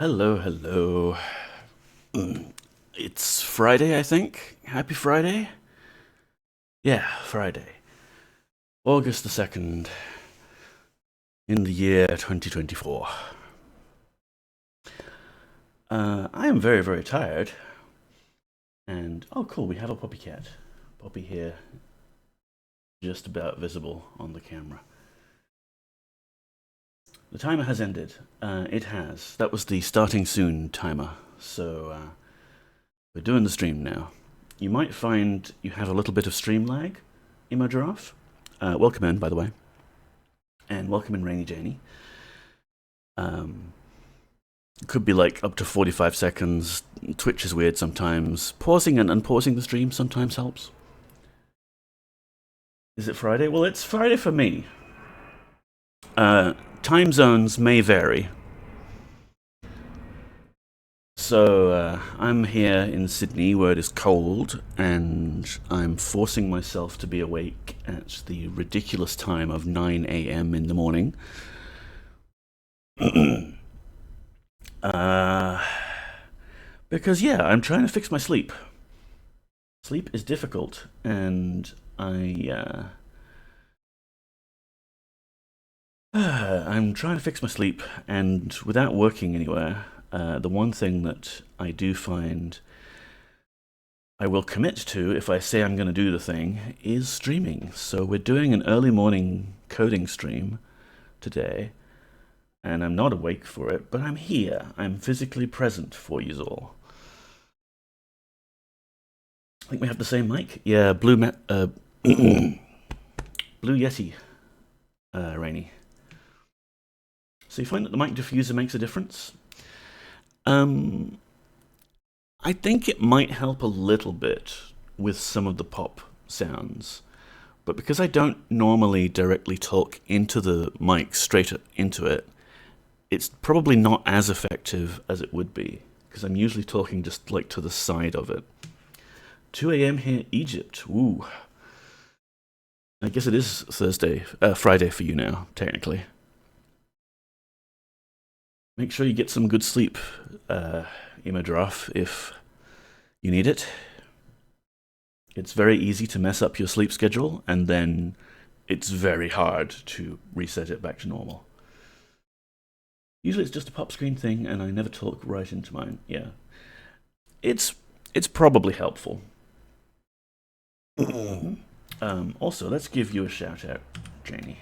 Hello, hello. It's Friday, I think. Happy Friday? Yeah, Friday. August the 2nd, in the year 2024. I am very, very tired. And, oh, cool, we have a puppy cat. Poppy here, just about visible on the camera. The timer has ended. It has. That was the starting soon timer. So, we're doing the stream now. You might find you have a little bit of stream lag, Emo Giraffe. Welcome in, by the way. And welcome in, Rainy Janie. Could be like up to 45 seconds. Twitch is weird sometimes. Pausing and unpausing the stream sometimes helps. Is it Friday? Well, it's Friday for me. Time zones may vary. So I'm here in Sydney where it is cold, and I'm forcing myself to be awake at the ridiculous time of 9 a.m. in the morning. Because, yeah, I'm trying to fix my sleep. Sleep is difficult, and I'm trying to fix my sleep, and without working anywhere, the one thing that I do find I will commit to if I say I'm going to do the thing is streaming. So we're doing an early morning coding stream today, and I'm not awake for it, but I'm here. I'm physically present for you all. I think we have the same mic. Yeah, Blue Yeti, Rainy. So you find that the mic diffuser makes a difference? I think it might help a little bit with some of the pop sounds, but because I don't normally directly talk into the mic straight into it, it's probably not as effective as it would be, because I'm usually talking just like to the side of it. 2 a.m. here, Egypt. Ooh. I guess it is Friday for you now, technically. Make sure you get some good sleep, Emo Giraffe, if you need it. It's very easy to mess up your sleep schedule, and then it's very hard to reset it back to normal. Usually it's just a pop screen thing, and I never talk right into mine. Yeah. It's probably helpful. Also, let's give you a shout out, Janie.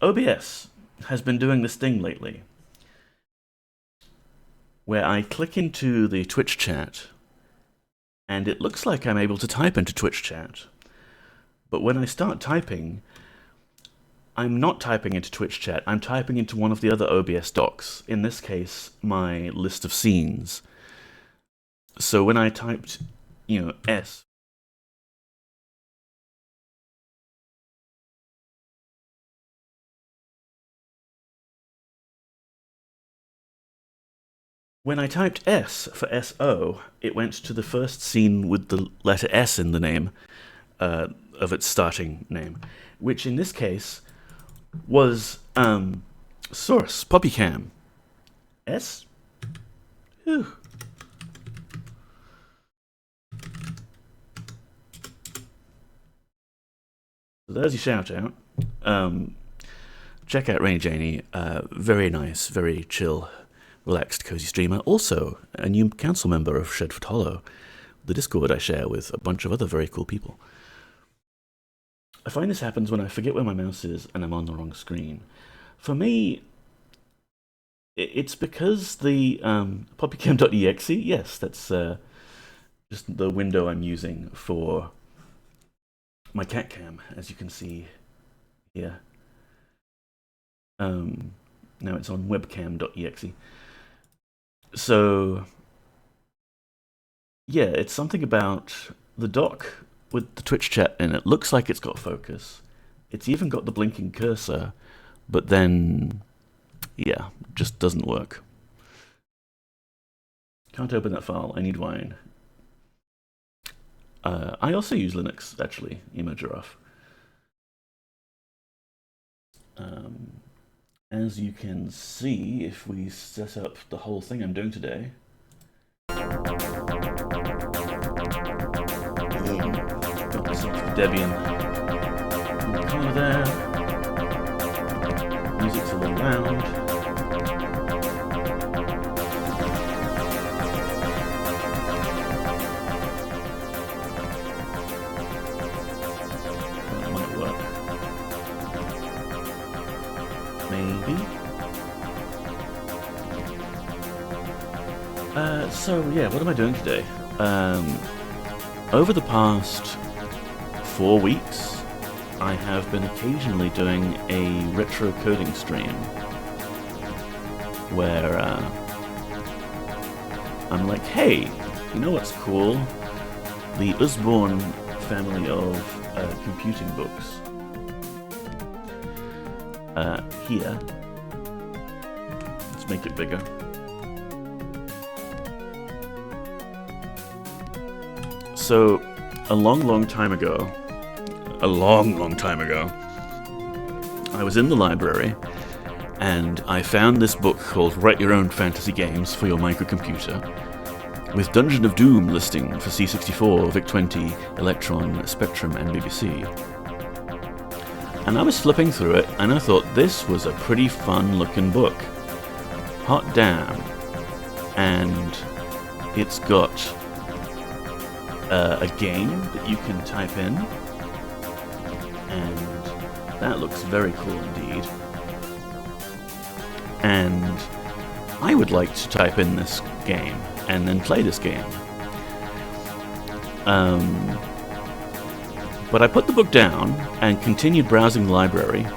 OBS has been doing this thing lately where I click into the Twitch chat and it looks like I'm able to type into Twitch chat. But when I start typing, I'm not typing into Twitch chat, I'm typing into one of the other OBS docs, in this case, my list of scenes. So when I typed, S, when I typed S for SO, it went to the first scene with the letter S in the name of its starting name, which in this case was source Poppycam. S? Whew. So there's your shout out. Check out Rainy Janie. Very nice, very chill, relaxed, cozy streamer. Also, a new council member of Shedford Hollow, the Discord I share with a bunch of other very cool people. I find this happens when I forget where my mouse is and I'm on the wrong screen. For me, it's because the Poppycam.exe, yes, that's just the window I'm using for my cat cam, as you can see here. Now it's on webcam.exe. So, yeah, it's something about the dock with the Twitch chat in it. Looks like it's got focus. It's even got the blinking cursor, but then, yeah, just doesn't work. Can't open that file. I need wine. I also use Linux, actually, Emo Giraffe. As you can see, if we set up the whole thing I'm doing today, got myself the Debian in the corner there. Music's a little loud. That might work. Maybe. So yeah, what am I doing today? Over the past 4 weeks, I have been occasionally doing a retrocoding stream where I'm like, hey, you know what's cool? The Usborne family of computing books. Here, let's make it bigger. So, a long time ago, I was in the library and I found this book called Write Your Own Fantasy Games for Your Microcomputer, with Dungeon of Doom listing for C64, VIC-20, Electron, Spectrum, and BBC. And I was flipping through it, and I thought this was a pretty fun-looking book. Hot damn. And it's got a game that you can type in, and that looks very cool indeed. And I would like to type in this game and then play this game. But I put the book down and continued browsing the library,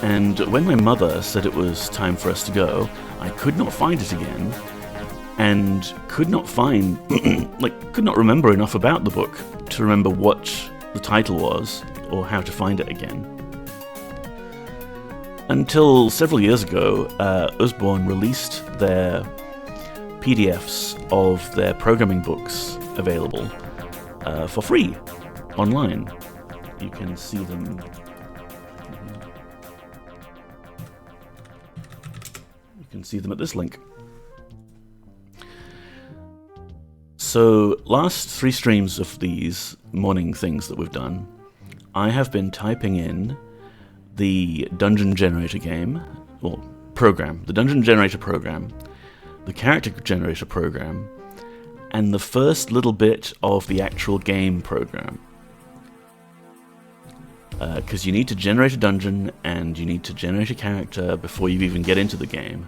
and when my mother said it was time for us to go, I could not find it again, and could not remember enough about the book to remember what the title was or how to find it again. Until several years ago, Usborne released their PDFs of their programming books available for free online. You can see them. You can see them at this link. So, last 3 streams of these morning things that we've done, I have been typing in the Dungeon Generator game, or program, the Dungeon Generator program, the Character Generator program, and the first little bit of the actual game program. Because you need to generate a dungeon and you need to generate a character before you even get into the game.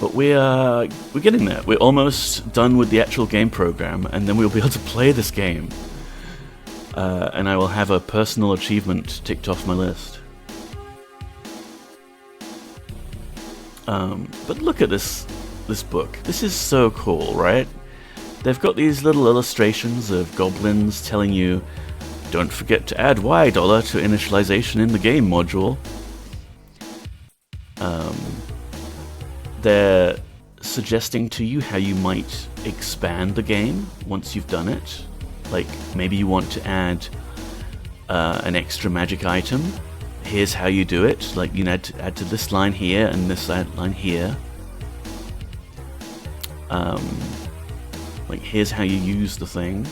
But we're getting there. We're almost done with the actual game program, and then we'll be able to play this game. And I will have a personal achievement ticked off my list. But look at this book. This is so cool, right? They've got these little illustrations of goblins telling you, don't forget to add $Y to initialization in the game module. They're suggesting to you how you might expand the game once you've done it. Like, maybe you want to add an extra magic item. Here's how you do it. Like, you add to this line here and this line here. Like, here's how you use the thing.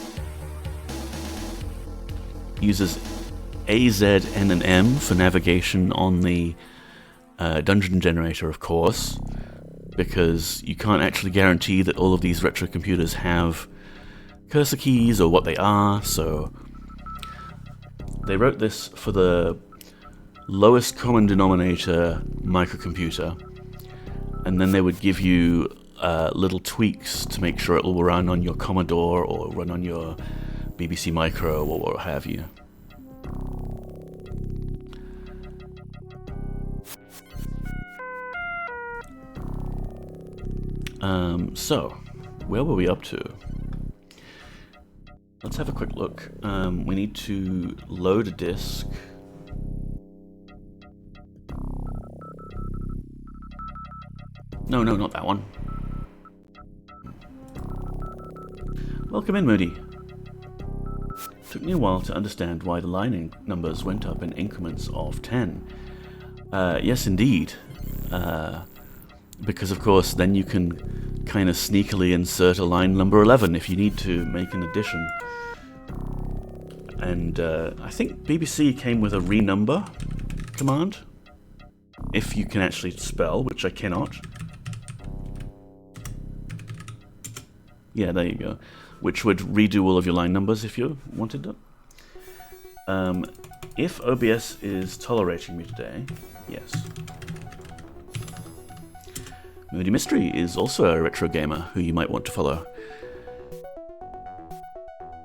Uses A, Z, N, and M for navigation on the dungeon generator, of course, because you can't actually guarantee that all of these retro computers have cursor keys or what they are, so they wrote this for the lowest common denominator microcomputer, and then they would give you little tweaks to make sure it will run on your Commodore or run on your BBC Micro or what have you. So, where were we up to? Let's have a quick look. We need to load a disk. No, not that one. Welcome in, Moody. Took me a while to understand why the line numbers went up in increments of 10. Yes, indeed. Because, of course, then you can kind of sneakily insert a line number 11 if you need to make an addition. And I think BBC came with a renumber command, if you can actually spell, which I cannot. Yeah, there you go. Which would redo all of your line numbers if you wanted to. If OBS is tolerating me today, yes. Moody Mystery is also a retro gamer who you might want to follow.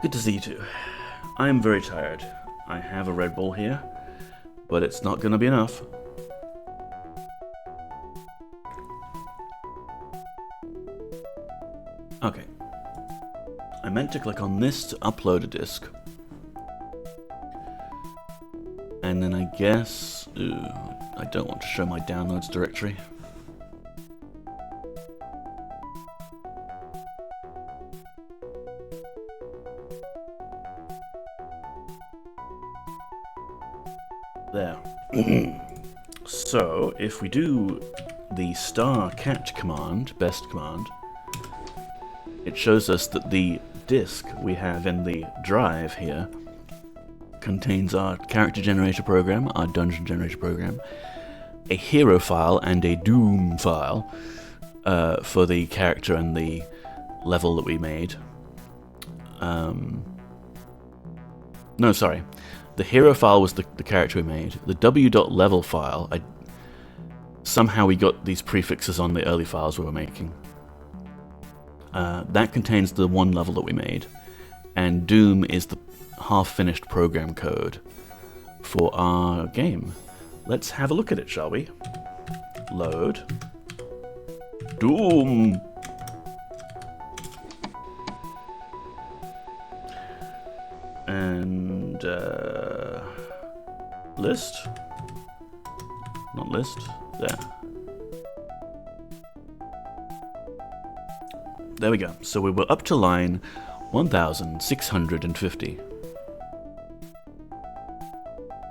Good to see you too. I am very tired. I have a Red Bull here, but it's not going to be enough. Okay. I meant to click on this to upload a disk. And then I guess... Ooh, I don't want to show my downloads directory. There. So, if we do the *cat command, best command, it shows us that the disk we have in the drive here contains our character generator program, our dungeon generator program, a hero file, and a doom file for the character and the level that we made. No, sorry. The hero file was the character we made. The w.level file, somehow we got these prefixes on the early files we were making. That contains the one level that we made. And Doom is the half-finished program code for our game. Let's have a look at it, shall we? Load. Doom! And list? Not list. There. There we go. So we were up to line 1650.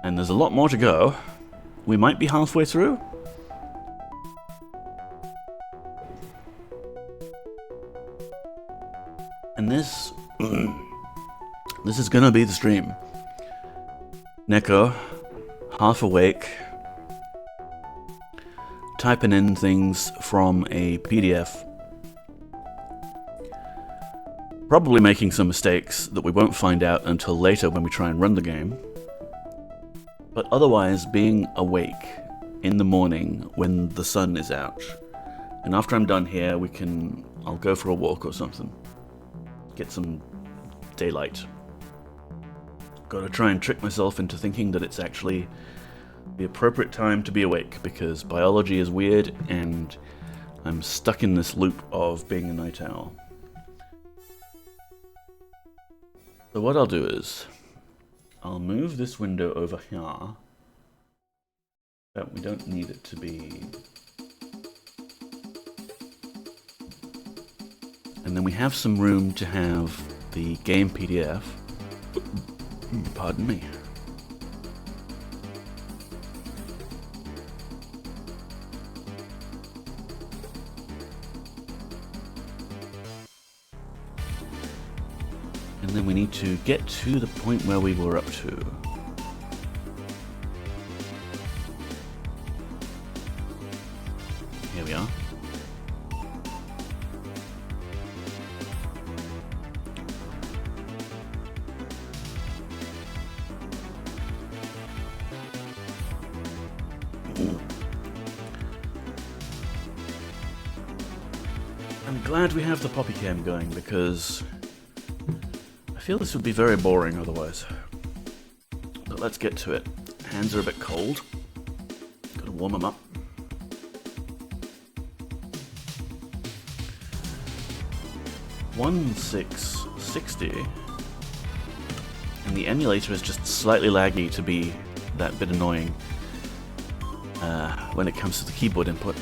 And there's a lot more to go. We might be halfway through. And this... this is gonna be the stream. Neko, half awake, typing in things from a PDF. Probably making some mistakes that we won't find out until later when we try and run the game. But otherwise being awake in the morning when the sun is out. And after I'm done here, I'll go for a walk or something. Get some daylight. Gotta try and trick myself into thinking that it's actually the appropriate time to be awake, because biology is weird and I'm stuck in this loop of being a night owl. So what I'll do is, I'll move this window over here. But we don't need it to be... And then we have some room to have the game PDF. Pardon me. And then we need to get to the point where we were up to. Here we are. I'm glad we have the Poppycam going, because I feel this would be very boring otherwise. But let's get to it. Hands are a bit cold. Gotta warm them up. (1660), and the emulator is just slightly laggy to be that bit annoying when it comes to the keyboard input.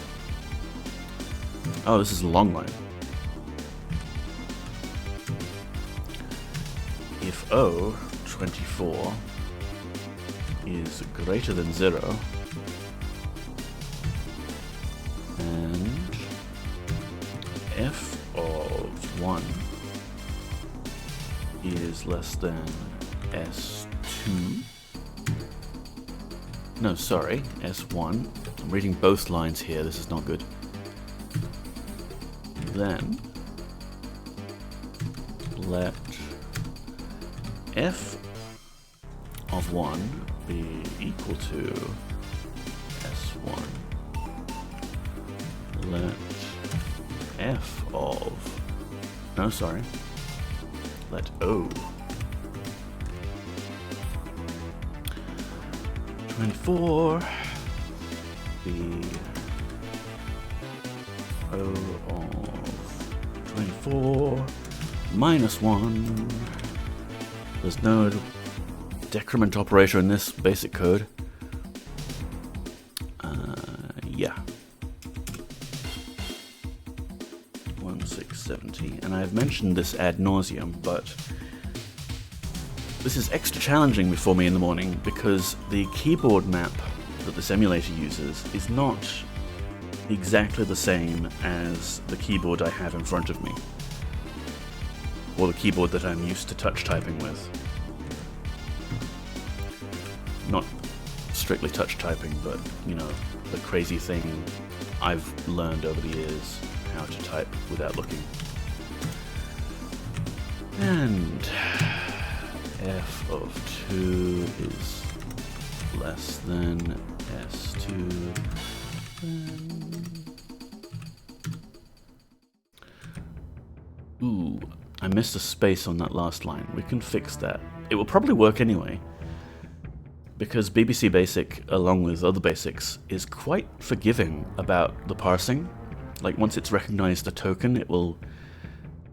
Oh, this is a long line. if O, 24, is greater than 0, and f of 1 is less than s2, no, sorry, s1, I'm reading both lines here, this is not good, then let f of 1 be equal to s1. Let f of, no, sorry, let O 24 be O of 24 minus 1. There's no decrement operator in this basic code. Yeah. 1670. And I've mentioned this ad nauseum, but this is extra challenging for me in the morning because the keyboard map that this emulator uses is not exactly the same as the keyboard I have in front of me, or the keyboard that I'm used to touch typing with. Not strictly touch typing, but, you know, the crazy thing I've learned over the years, how to type without looking. And f of 2 is less than s2. Ooh, I missed a space on that last line. We can fix that. It will probably work anyway, because BBC Basic, along with other basics, is quite forgiving about the parsing. Like, once it's recognized a token, it will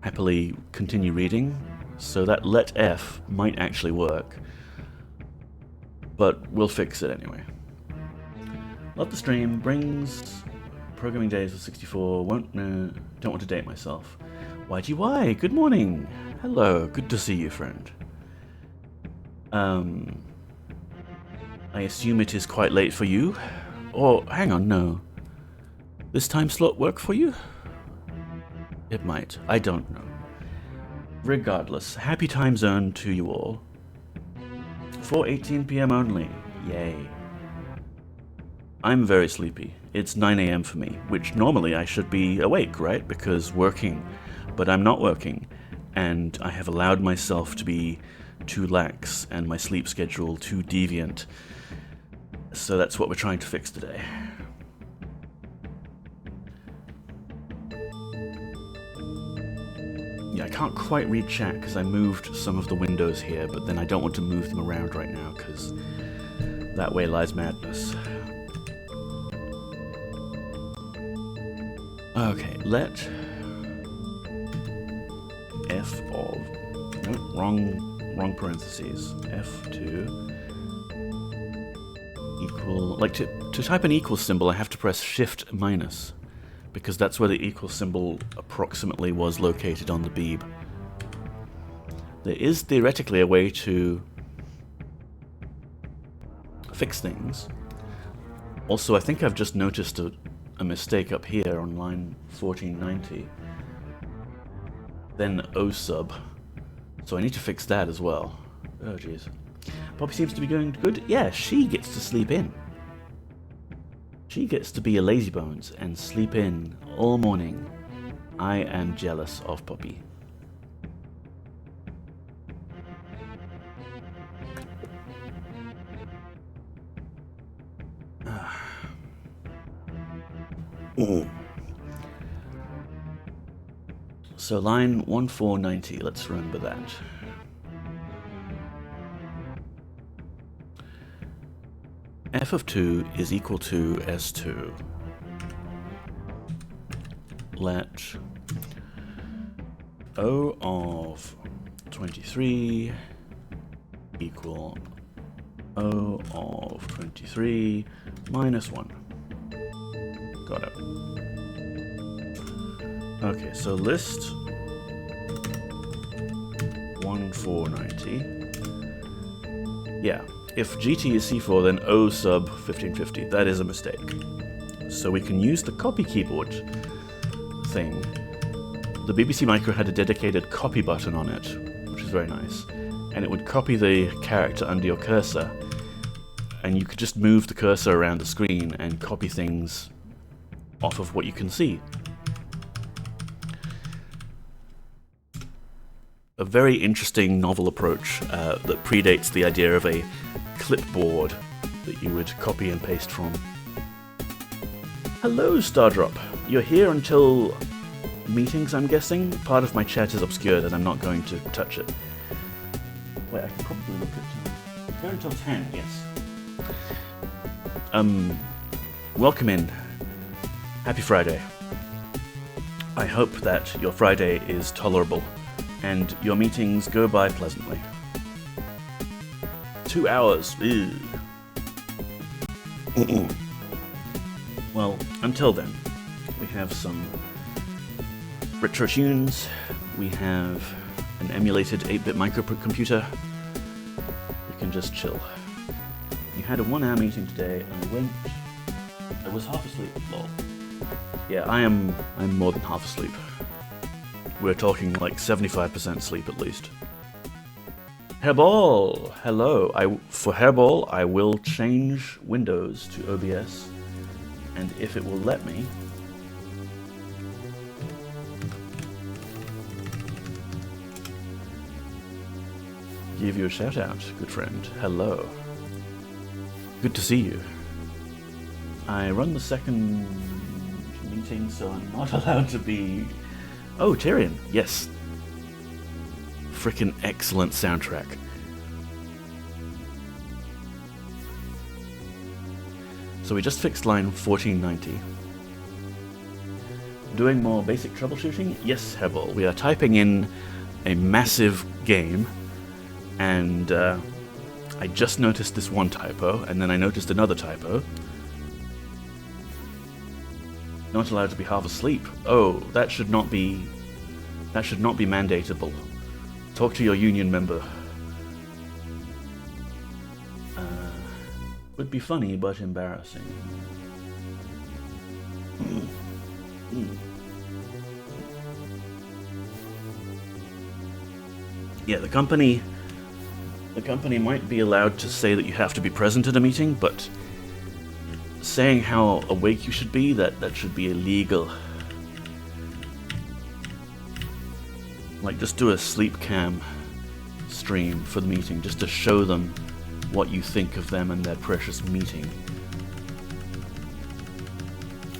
happily continue reading, so that let f might actually work, but we'll fix it anyway. Love the stream, brings programming days of 64, don't want to date myself. YGY, good morning! Hello, good to see you, friend. I assume it is quite late for you? Or, hang on, no. This time slot work for you? It might, I don't know. Regardless, happy time zone to you all. 4:18 PM only, yay. I'm very sleepy. It's 9 AM for me, which normally I should be awake, right? Because working, but I'm not working, and I have allowed myself to be too lax and my sleep schedule too deviant. So that's what we're trying to fix today. Yeah, I can't quite read chat because I moved some of the windows here, but then I don't want to move them around right now because that way lies madness. Okay, let f of, no, wrong parentheses, f2 equal, like to type an equal symbol I have to press shift minus, because that's where the equal symbol approximately was located on the beeb. There is theoretically a way to fix things. Also, I think I've just noticed a mistake up here on line 1490. Then O sub. So I need to fix that as well. Oh jeez. Poppy seems to be going good. Yeah, she gets to sleep in. She gets to be a lazybones and sleep in all morning. I am jealous of Poppy. So line 1490, let's remember that. F of 2 is equal to S2. Let O of 23 equal O of 23 minus 1. Got it. Okay, so list 1 on 490. Yeah, if GT is C4, then O sub 1550. That is a mistake. So we can use the copy keyboard thing. The BBC Micro had a dedicated copy button on it, which is very nice. And it would copy the character under your cursor. And you could just move the cursor around the screen and copy things off of what you can see. A very interesting novel approach that predates the idea of a clipboard that you would copy and paste from. Hello, Stardrop. You're here until meetings, I'm guessing? Part of my chat is obscured and I'm not going to touch it. Wait, I can probably look at... Here until 10, yes. Welcome in. Happy Friday. I hope that your Friday is tolerable and your meetings go by pleasantly. 2 hours. Ew. Well, until then, we have some retro tunes, we have an emulated 8-bit microcomputer, we can just chill. You had a 1-hour meeting today, and I was half asleep, lol. Yeah, I'm more than half asleep. We're talking like 75% sleep at least. Hairball! Hello. For Hairball, I will change Windows to OBS, and if it will let me, give you a shout out, good friend. Hello. Good to see you. I run the second meeting, so I'm not allowed to be... Oh, Tyrion, yes. Frickin' excellent soundtrack. So we just fixed line 1490. Doing more basic troubleshooting? Yes, Hebel. We are typing in a massive game, and I just noticed this one typo, and then I noticed another typo. Not allowed to be half asleep. Oh, that should not be mandatable. Talk to your union member. Would be funny, but embarrassing. Yeah, the company might be allowed to say that you have to be present at a meeting, but saying how awake you should be, that should be illegal. Like, just do a sleep cam stream for the meeting, just to show them what you think of them and their precious meeting.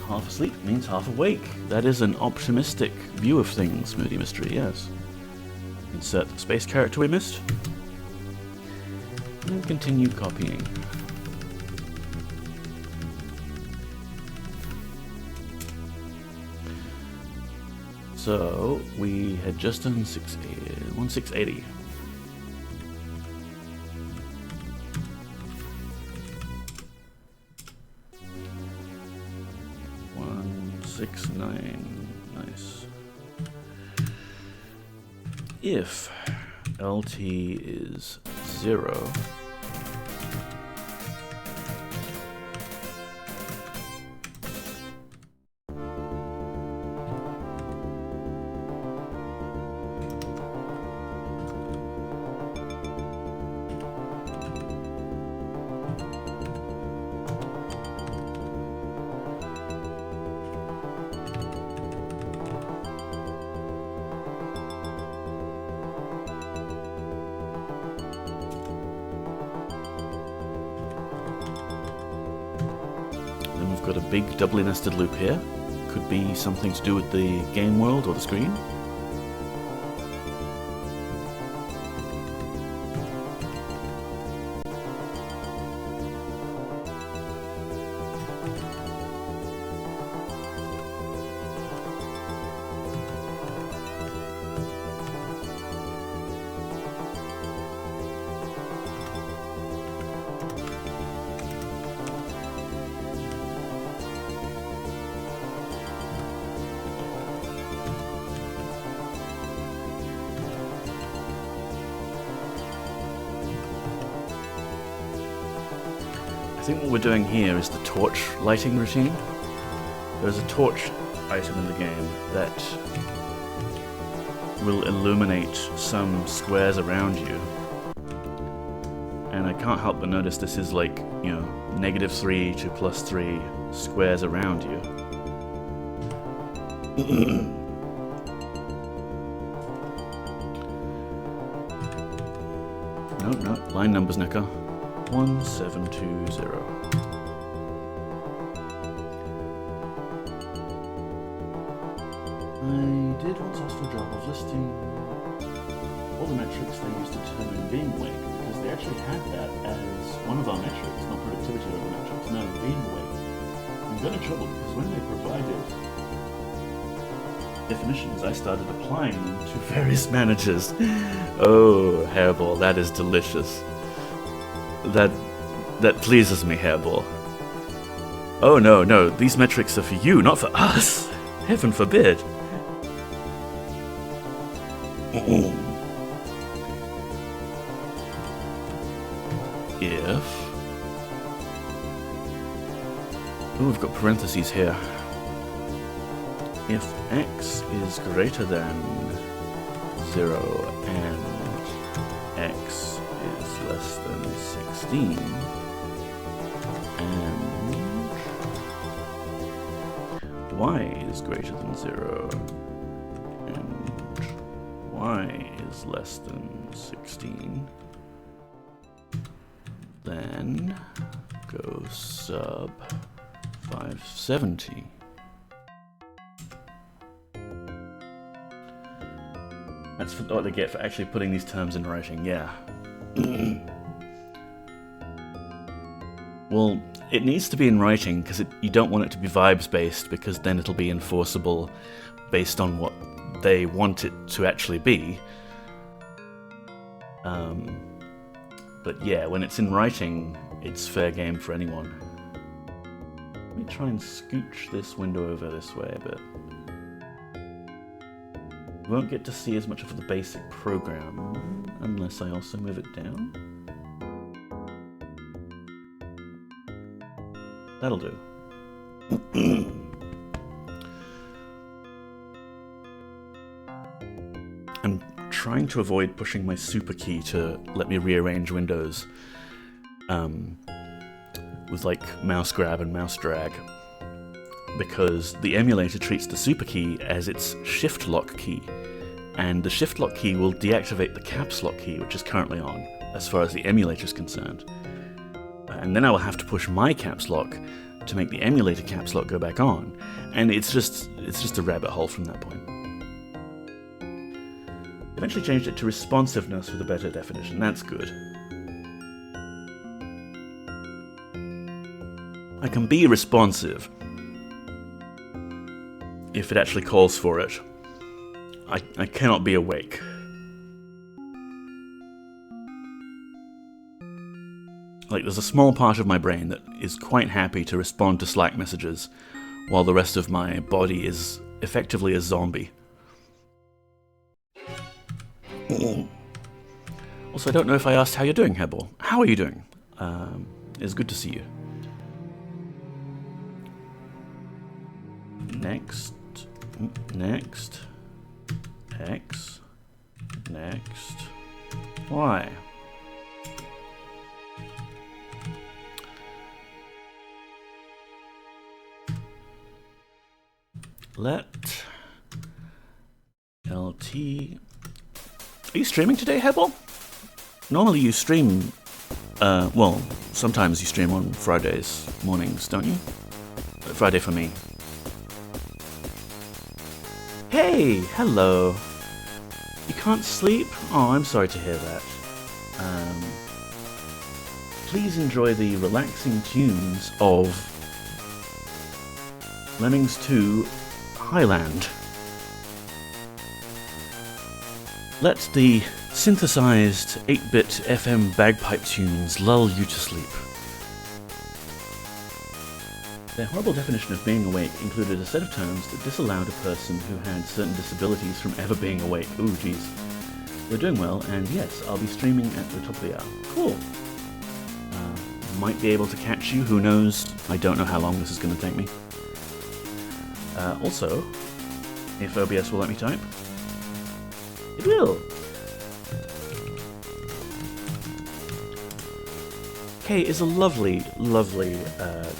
Half asleep means half awake. That is an optimistic view of things, Moody Mystery, yes. Insert the space character we missed. And continue copying. So, we had just done 1680. Nice. If LT is 0, got a big doubly nested loop here. Could be something to do with the game world or the screen. think what we're doing here is the torch lighting routine. There's a torch item in the game that will illuminate some squares around you. And I can't help but notice this is like, you know, -3 to +3 squares around you. No, line numbers, Necker. 1720. I did once ask for a job of listing all the metrics they used to determine being awake, because they actually had that as one of our metrics, not productivity level metrics, no, being awake. We got in trouble because when they provided definitions, I started applying them to various managers. Oh, Hairball, that is delicious. That pleases me, Hairball. Oh no, these metrics are for you, not for us. Heaven forbid. If... Oh, we've got parentheses here. If x is greater than 0 and x is less than 16, and y is greater than 0 and y is less than 16, then go sub 570. That's what they get for actually putting these terms in writing, yeah. Well, it needs to be in writing because you don't want it to be vibes-based, because then it'll be enforceable based on what they want it to actually be. But yeah, when it's in writing, it's fair game for anyone. Let me try and scooch this window over this way a bit. You won't get to see as much of the basic program unless I also move it down. That'll do. I'm trying to avoid pushing my super key to let me rearrange windows with like mouse grab and mouse drag, because the emulator treats the super key as its shift lock key, and the shift lock key will deactivate the caps lock key, which is currently on, as far as the emulator is concerned. And then I will have to push my caps lock to make the emulator caps lock go back on, and it's just a rabbit hole from that point. Eventually changed it to responsiveness with a better definition. That's good. I can be responsive if it actually calls for it. I cannot be awake. Like, there's a small part of my brain that is quite happy to respond to Slack messages, while the rest of my body is effectively a zombie. Also, I don't know if I asked how you're doing, Hebel. How are you doing? It's good to see you. Next, X, next, Y. Let LT... Are you streaming today, Hebel? Normally you stream, well, sometimes you stream on Fridays mornings, don't you? Friday for me. Hey, hello. You can't sleep? Oh, I'm sorry to hear that. Please enjoy the relaxing tunes of Lemmings 2 Highland. Let the synthesized 8-bit FM bagpipe tunes lull you to sleep. Their horrible definition of being awake included a set of terms that disallowed a person who had certain disabilities from ever being awake. Ooh, jeez. We're doing well, and yes, I'll be streaming at the top of the hour. Cool. might be able to catch you, who knows? I don't know how long this is going to take me. Also, if OBS will let me type, it will! Kay is a lovely, lovely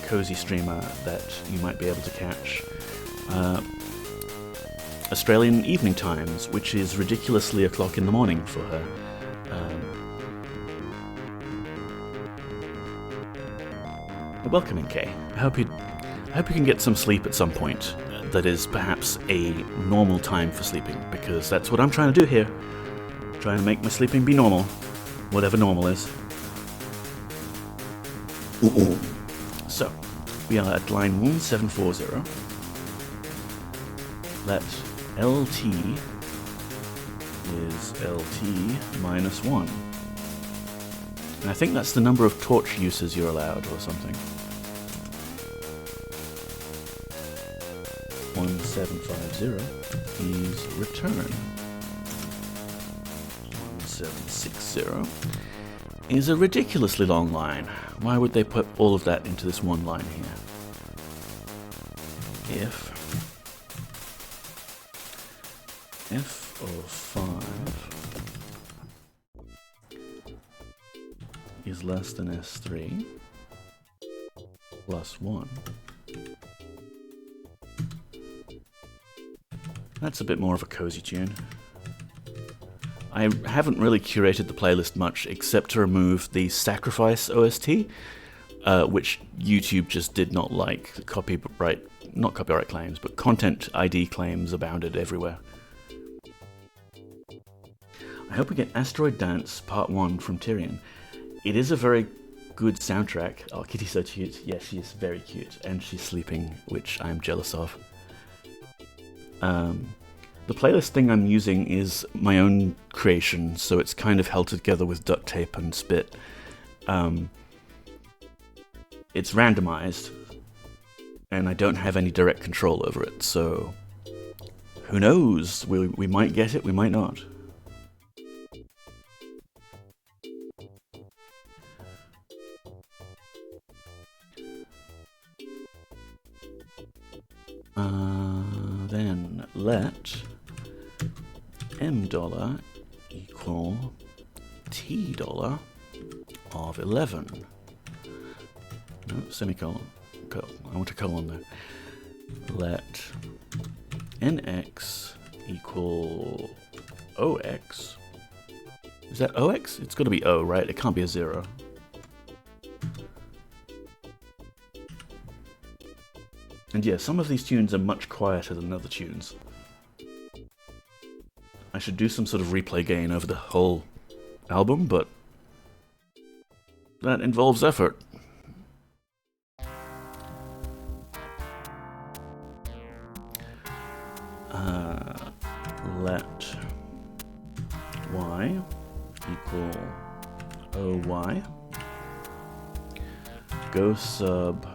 cozy streamer that you might be able to catch. Australian evening times, which is ridiculously o'clock in the morning for her. Welcome in, Kay. I hope you can get some sleep at some point. That is perhaps a normal time for sleeping, because that's what I'm trying to do here. Trying to make my sleeping be normal, whatever normal is. So, we are at line 1740. Let LT is LT minus 1. And I think that's the number of torch uses you're allowed, or something. 1750 is return. 1760 is a ridiculously long line. Why would they put all of that into this one line here? If f of 5 is less than S3 plus 1. That's a bit more of a cozy tune. I haven't really curated the playlist much except to remove the Sacrifice OST, which YouTube just did not like. Not copyright claims, but content ID claims abounded everywhere. I hope we get Asteroid Dance Part 1 from Tyrion. It is a very good soundtrack. Oh, Kitty's so cute. Yeah, she is very cute. And she's sleeping, which I'm jealous of. The playlist thing I'm using is my own creation, so it's kind of held together with duct tape and spit. It's randomized, and I don't have any direct control over it, so who knows? We might get it, we might not. Then let $m equal $t of 11. No, semicolon. I want a colon there. Let nx equal ox. Is that ox? It's got to be O, right? It can't be a 0. And yeah, some of these tunes are much quieter than other tunes. I should do some sort of replay gain over the whole album, but that involves effort. Let y equal oy. Go sub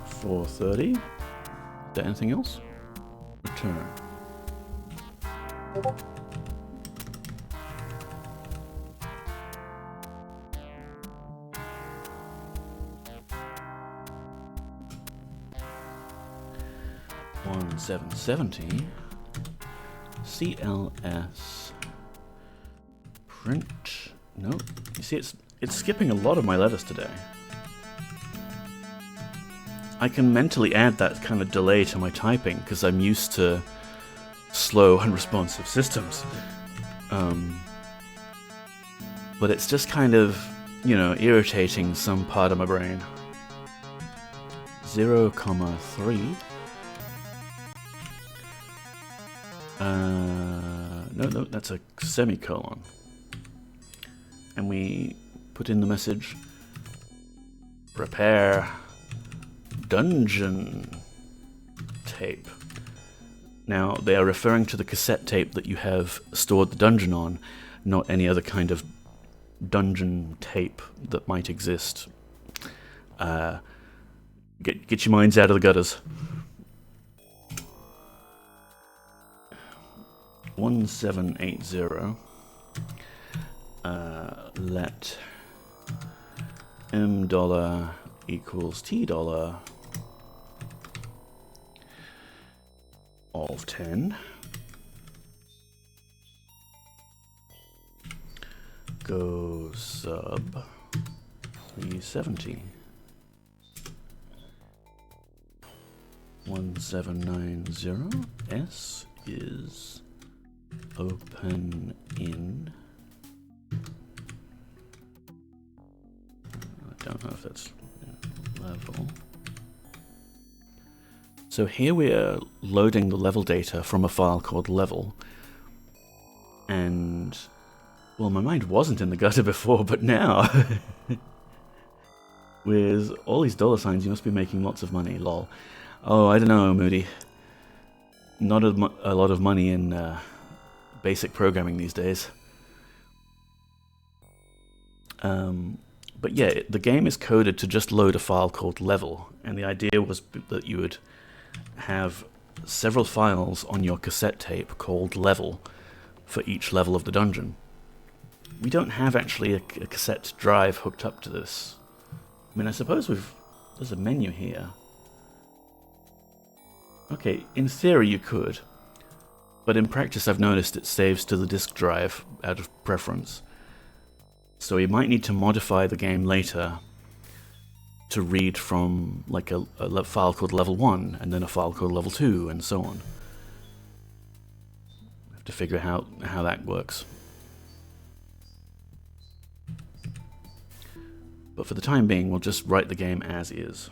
430. Is there anything else? Return. One 770 CLS print. No, you see, it's skipping a lot of my letters today. I can mentally add that kind of delay to my typing because I'm used to slow, unresponsive systems. But it's just kind of, irritating some part of my brain. 0,3. No, that's a semicolon. And we put in the message, prepare dungeon tape. Now, they are referring to the cassette tape that you have stored the dungeon on, not any other kind of dungeon tape that might exist. Get your minds out of the gutters. 1780. Let M dollar equals T dollar of 10. Go sub 370. 1790 S is open in. I don't know if that's level. So here we are loading the level data from a file called level. And, well, my mind wasn't in the gutter before, but now, with all these dollar signs, you must be making lots of money, lol. Oh, I don't know, Moody. Not a lot of money in basic programming these days. But yeah, the game is coded to just load a file called level, and the idea was that you would have several files on your cassette tape called level for each level of the dungeon. We don't have actually a cassette drive hooked up to this. I mean, I suppose there's a menu here. Okay, in theory you could, but in practice I've noticed it saves to the disk drive out of preference. So you might need to modify the game later to read from like a file called level 1 and then a file called level 2 and so on. I have to figure out how that works. But for the time being, we'll just write the game as is.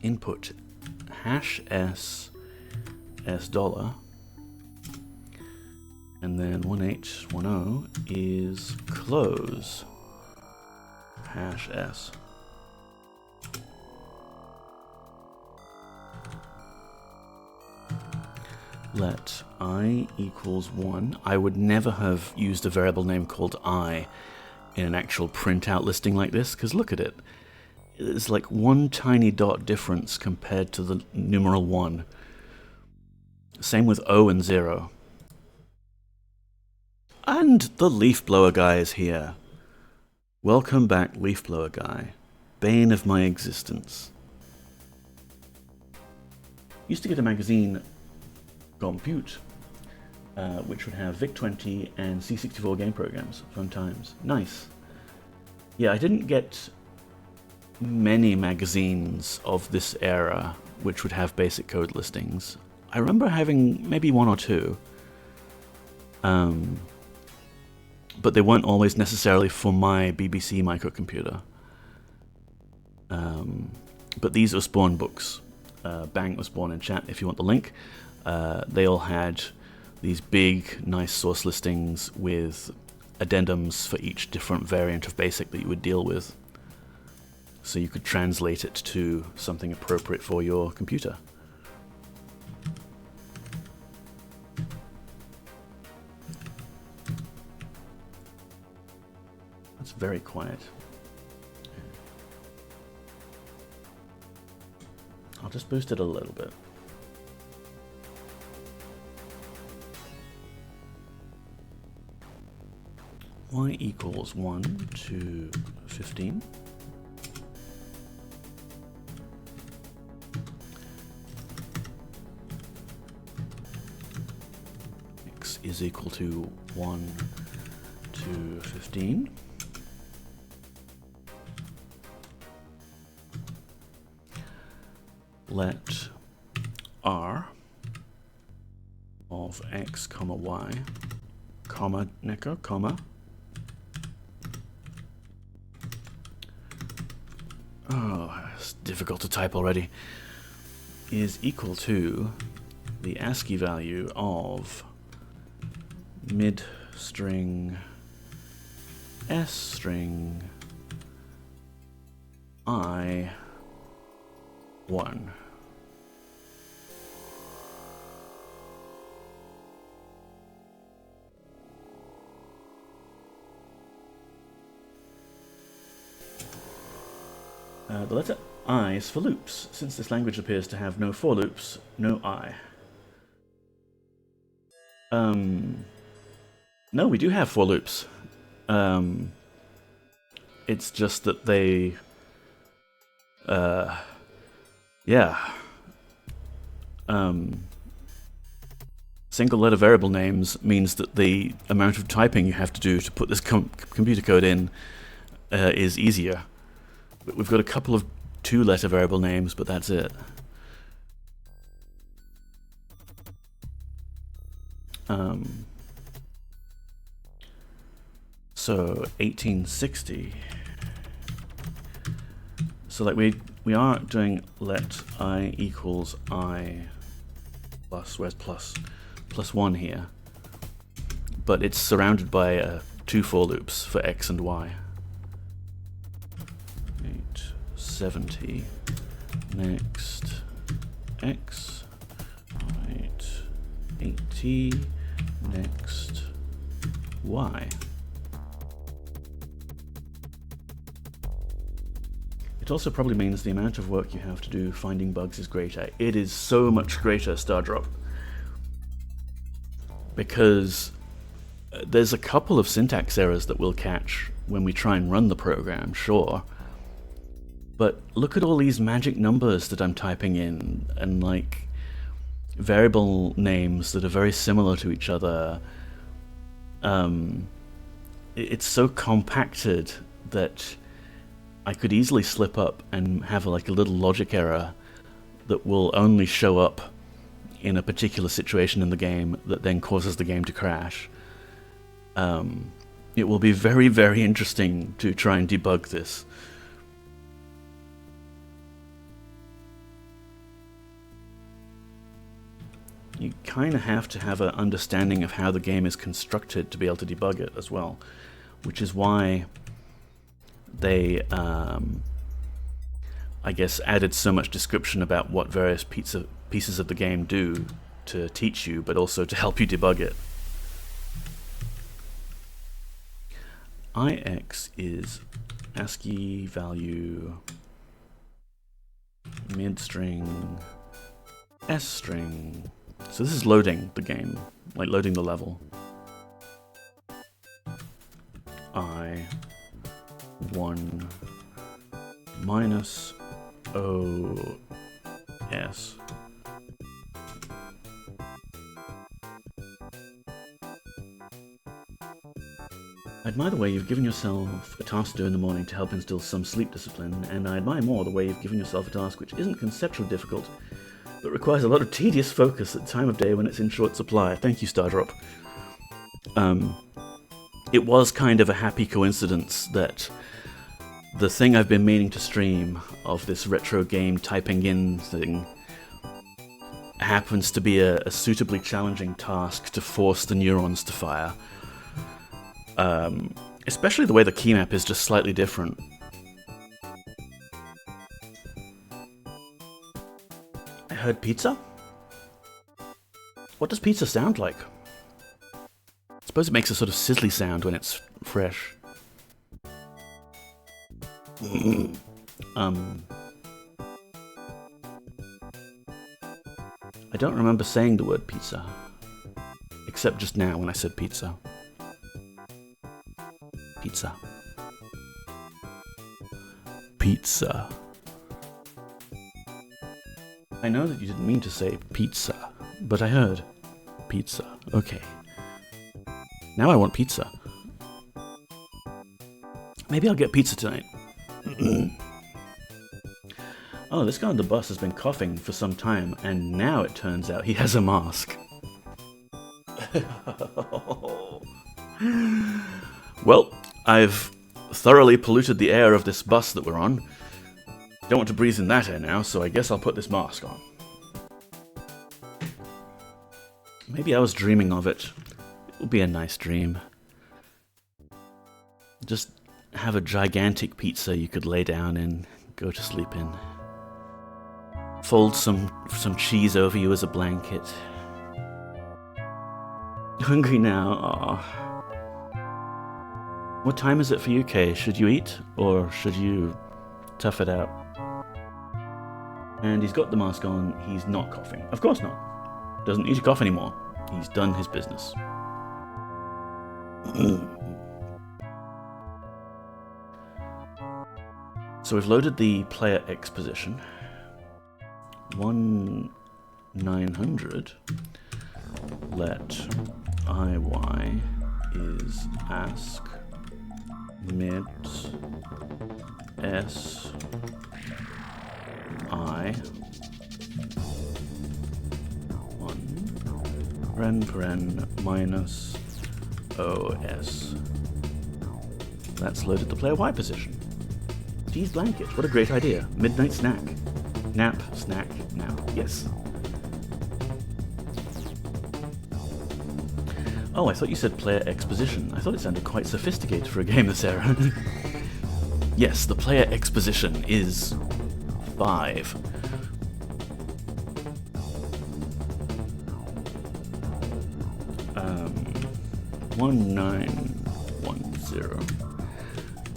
Input hash s dollar, and then 1810 is close hash s. Let I equals 1. I would never have used a variable name called I in an actual printout listing like this, because look at it. It's like one tiny dot difference compared to the numeral 1. Same with O and 0. And the leaf blower guy is here. Welcome back, leaf blower guy. Bane of my existence. Used to get a magazine, Compute, which would have VIC-20 and C64 game programs. Fun times. Nice. Yeah, I didn't get many magazines of this era which would have basic code listings. I remember having maybe one or two, but they weren't always necessarily for my BBC microcomputer. But these are Spawn books. Bang was Spawn in chat if you want the link. They all had these big, nice source listings with addendums for each different variant of BASIC that you would deal with, so you could translate it to something appropriate for your computer. That's very quiet. I'll just boost it a little bit. Y equals 1 to 15. X is equal to 1 to 15. Let R of X comma Y comma necker comma it's difficult to type already, is equal to the ASCII value of mid string S string I 1. The letter I is for loops. Since this language appears to have no for loops, no I. No, we do have for loops. It's just that they, yeah. Single letter variable names means that the amount of typing you have to do to put this computer code in is easier. We've got a couple of 2-letter variable names, but that's it. So 1860. So like we are doing let I equals I plus, where's plus 1 here, but it's surrounded by 2 for loops for x and y. 870 next x, 880 next y. It also probably means the amount of work you have to do finding bugs is greater. It is so much greater, Stardrop. Because there's a couple of syntax errors that we'll catch when we try and run the program, sure. But look at all these magic numbers that I'm typing in, and like variable names that are very similar to each other. It's so compacted that I could easily slip up and have like a little logic error that will only show up in a particular situation in the game that then causes the game to crash. It will be very, very interesting to try and debug this. You kind of have to have an understanding of how the game is constructed to be able to debug it as well, which is why they, I guess, added so much description about what various pieces of the game do to teach you, but also to help you debug it. IX is ASCII value mid-string S-string. So this is loading the game, like loading the level. I1 minus OS. I admire the way you've given yourself a task to do in the morning to help instill some sleep discipline, and I admire more the way you've given yourself a task which isn't conceptually difficult, but requires a lot of tedious focus at the time of day when it's in short supply. Thank you, Stardrop. It was kind of a happy coincidence that the thing I've been meaning to stream of this retro game typing in thing happens to be a suitably challenging task to force the neurons to fire. Especially the way the key map is just slightly different. I heard pizza? What does pizza sound like? I suppose it makes a sort of sizzly sound when it's fresh. I don't remember saying the word pizza, except just now when I said pizza. Pizza. Pizza. I know that you didn't mean to say pizza, but I heard pizza. Okay. Now I want pizza. Maybe I'll get pizza tonight. Oh, this guy on the bus has been coughing for some time, and now it turns out he has a mask. Well, I've thoroughly polluted the air of this bus that we're on. Don't want to breathe in that air now, so I guess I'll put this mask on. Maybe I was dreaming of it. It would be a nice dream. Just have a gigantic pizza you could lay down and go to sleep in. Fold some cheese over you as a blanket. Hungry now, aw. What time is it for you, Kay? Should you eat, or should you tough it out? And he's got the mask on, he's not coughing. Of course not. Doesn't need to cough anymore. He's done his business. So we've loaded the player X position. 1900 let IY is ask mid S I 1 paren minus OS. That's loaded the player Y position. Geez blanket, what a great idea. Midnight snack. Nap, snack, now. Yes. Oh, I thought you said player exposition. I thought it sounded quite sophisticated for a game this era. Yes, the player exposition is 5. Um, 1910.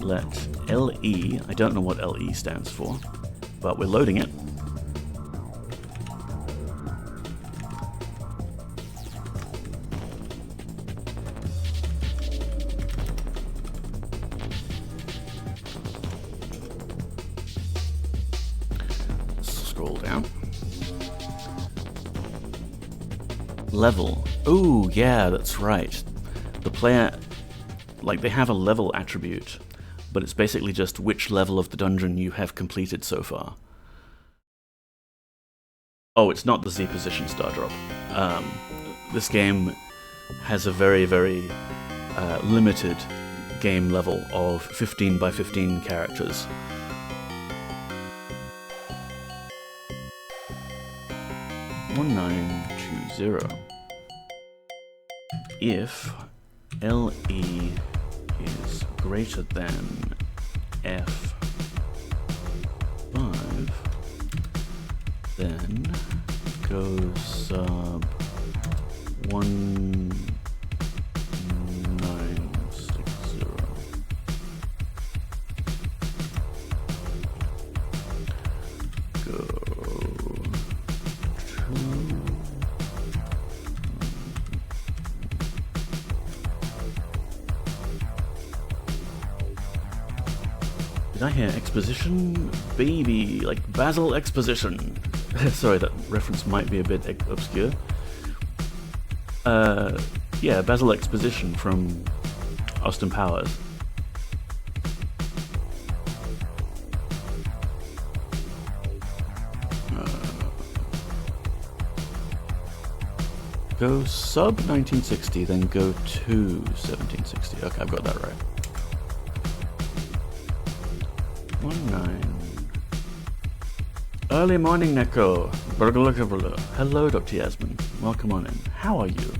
Let LE, I don't know what LE stands for, but we're loading it. Scroll down. Level. Ooh, yeah, that's right. The player, like, they have a level attribute, but it's basically just which level of the dungeon you have completed so far. Oh, it's not the Z position star drop. This game has a very, very limited game level of 15 by 15 characters. $1920. If LE is greater than F5, then go sub 1960. Go to did I hear exposition? Baby, like Basil exposition. Sorry, that reference might be a bit obscure. Yeah, Basil exposition from Austin Powers. Go sub 1960, then go to 1760. Okay, I've got that right. 19. Early morning, Neko. Hello, Dr. Yasmin. Welcome on in. How are you?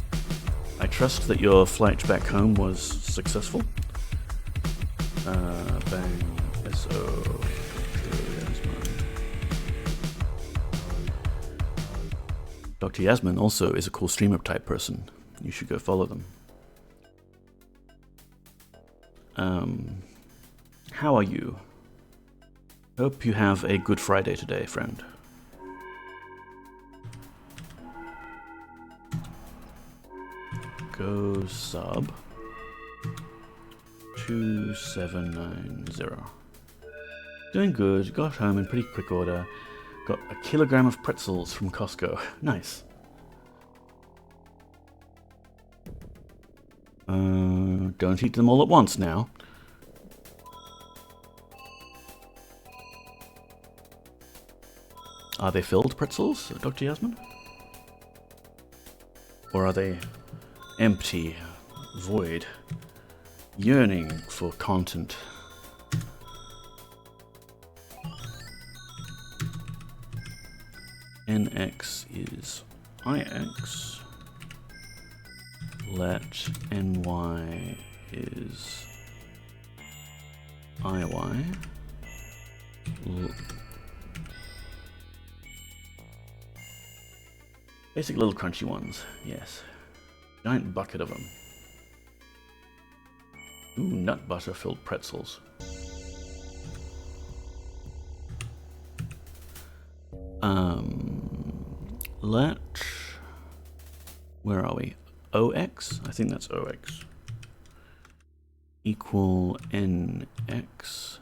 I trust that your flight back home was successful. Bang. S.O. Dr. Yasmin also is a cool streamer type person. You should go follow them. How are you? Hope you have a good Friday today, friend. Go sub 2790. Doing good, got home in pretty quick order. Got a kilogram of pretzels from Costco. Nice. Don't eat them all at once now. Are they filled pretzels, Dr. Yasmin? Or are they empty, void, yearning for content? NX is IX. Let NY is IY. Basic little crunchy ones, yes. Giant bucket of them. Ooh, nut butter filled pretzels. Where are we? OX? I think that's OX. Equal NX.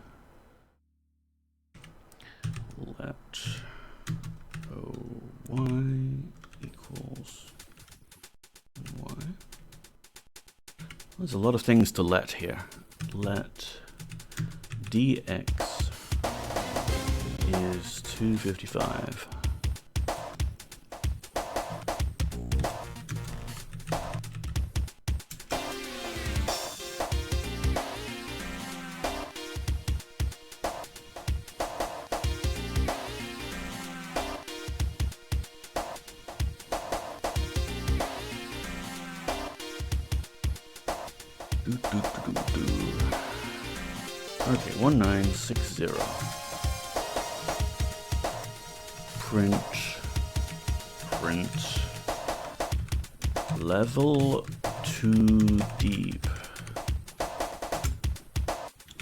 let OY equals Y. There's a lot of things to let here. Let dx is 255. Okay, 1960. Print level too deep.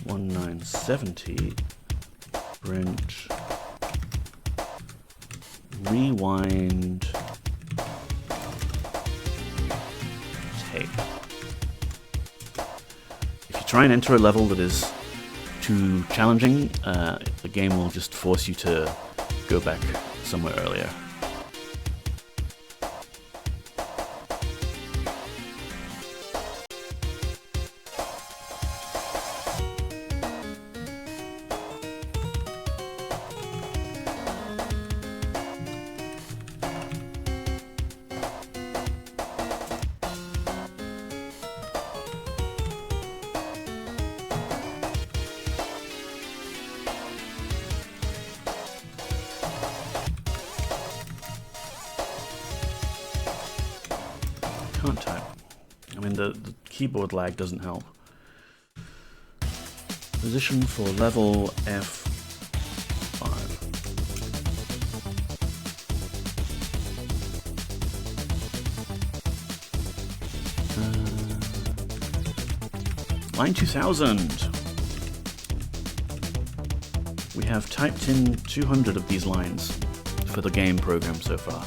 1970. Print rewind tape. If you try and enter a level that is too challenging, the game will just force you to go back somewhere earlier. Can't type. I mean, the keyboard lag doesn't help. Position for level F5. Line 2000. We have typed in 200 of these lines for the game program so far.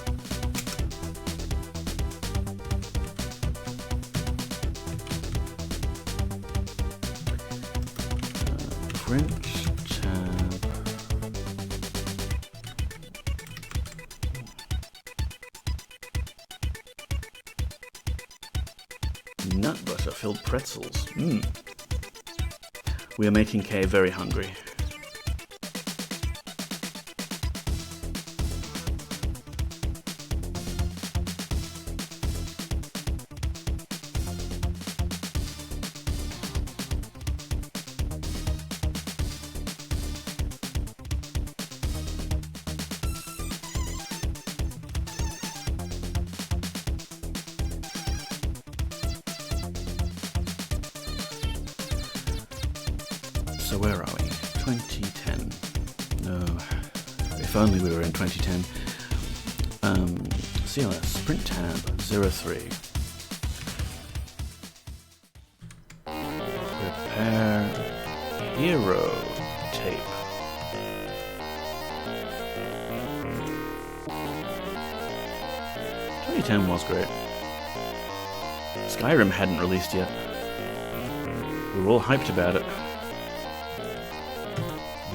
Print tab. Nut butter filled pretzels. We are making Kay very hungry. So where are we? 2010. No, if only we were in 2010. CLS, print tab, 03. Prepare hero tape. '10 was great. Skyrim hadn't released yet. We were all hyped about it.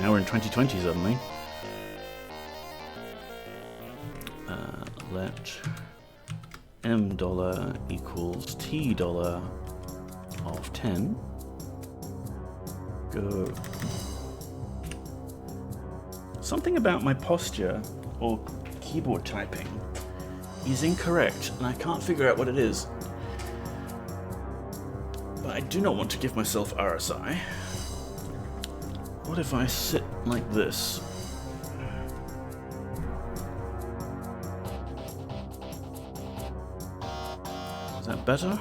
Now we're in 2020 suddenly. Let $M equals $T of 10. Go. Something about my posture or keyboard typing is incorrect, and I can't figure out what it is. But I do not want to give myself RSI. What if I sit like this? Is that better?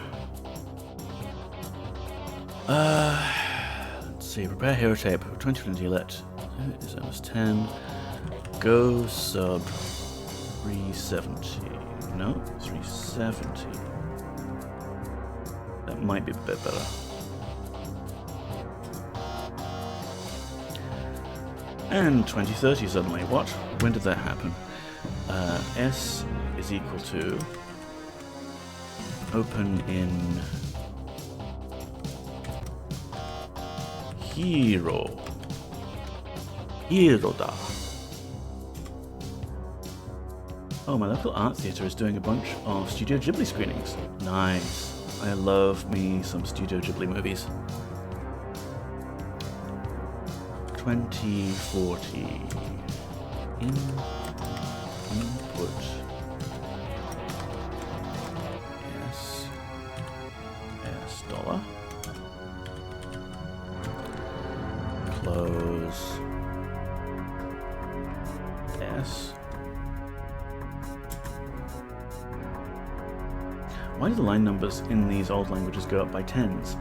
Let's see. Prepare hero tape. 2020 let. Is almost 10. Go sub 370. No, 370. That might be a bit better. And 2030 suddenly. What? When did that happen? S is equal to open in Hiroda. Oh, my local art theatre is doing a bunch of Studio Ghibli screenings. Nice. I love me some Studio Ghibli movies. 2040. Input. Yes. Yes. Dollar. Close. Yes. Why do the line numbers in these old languages go up by tens?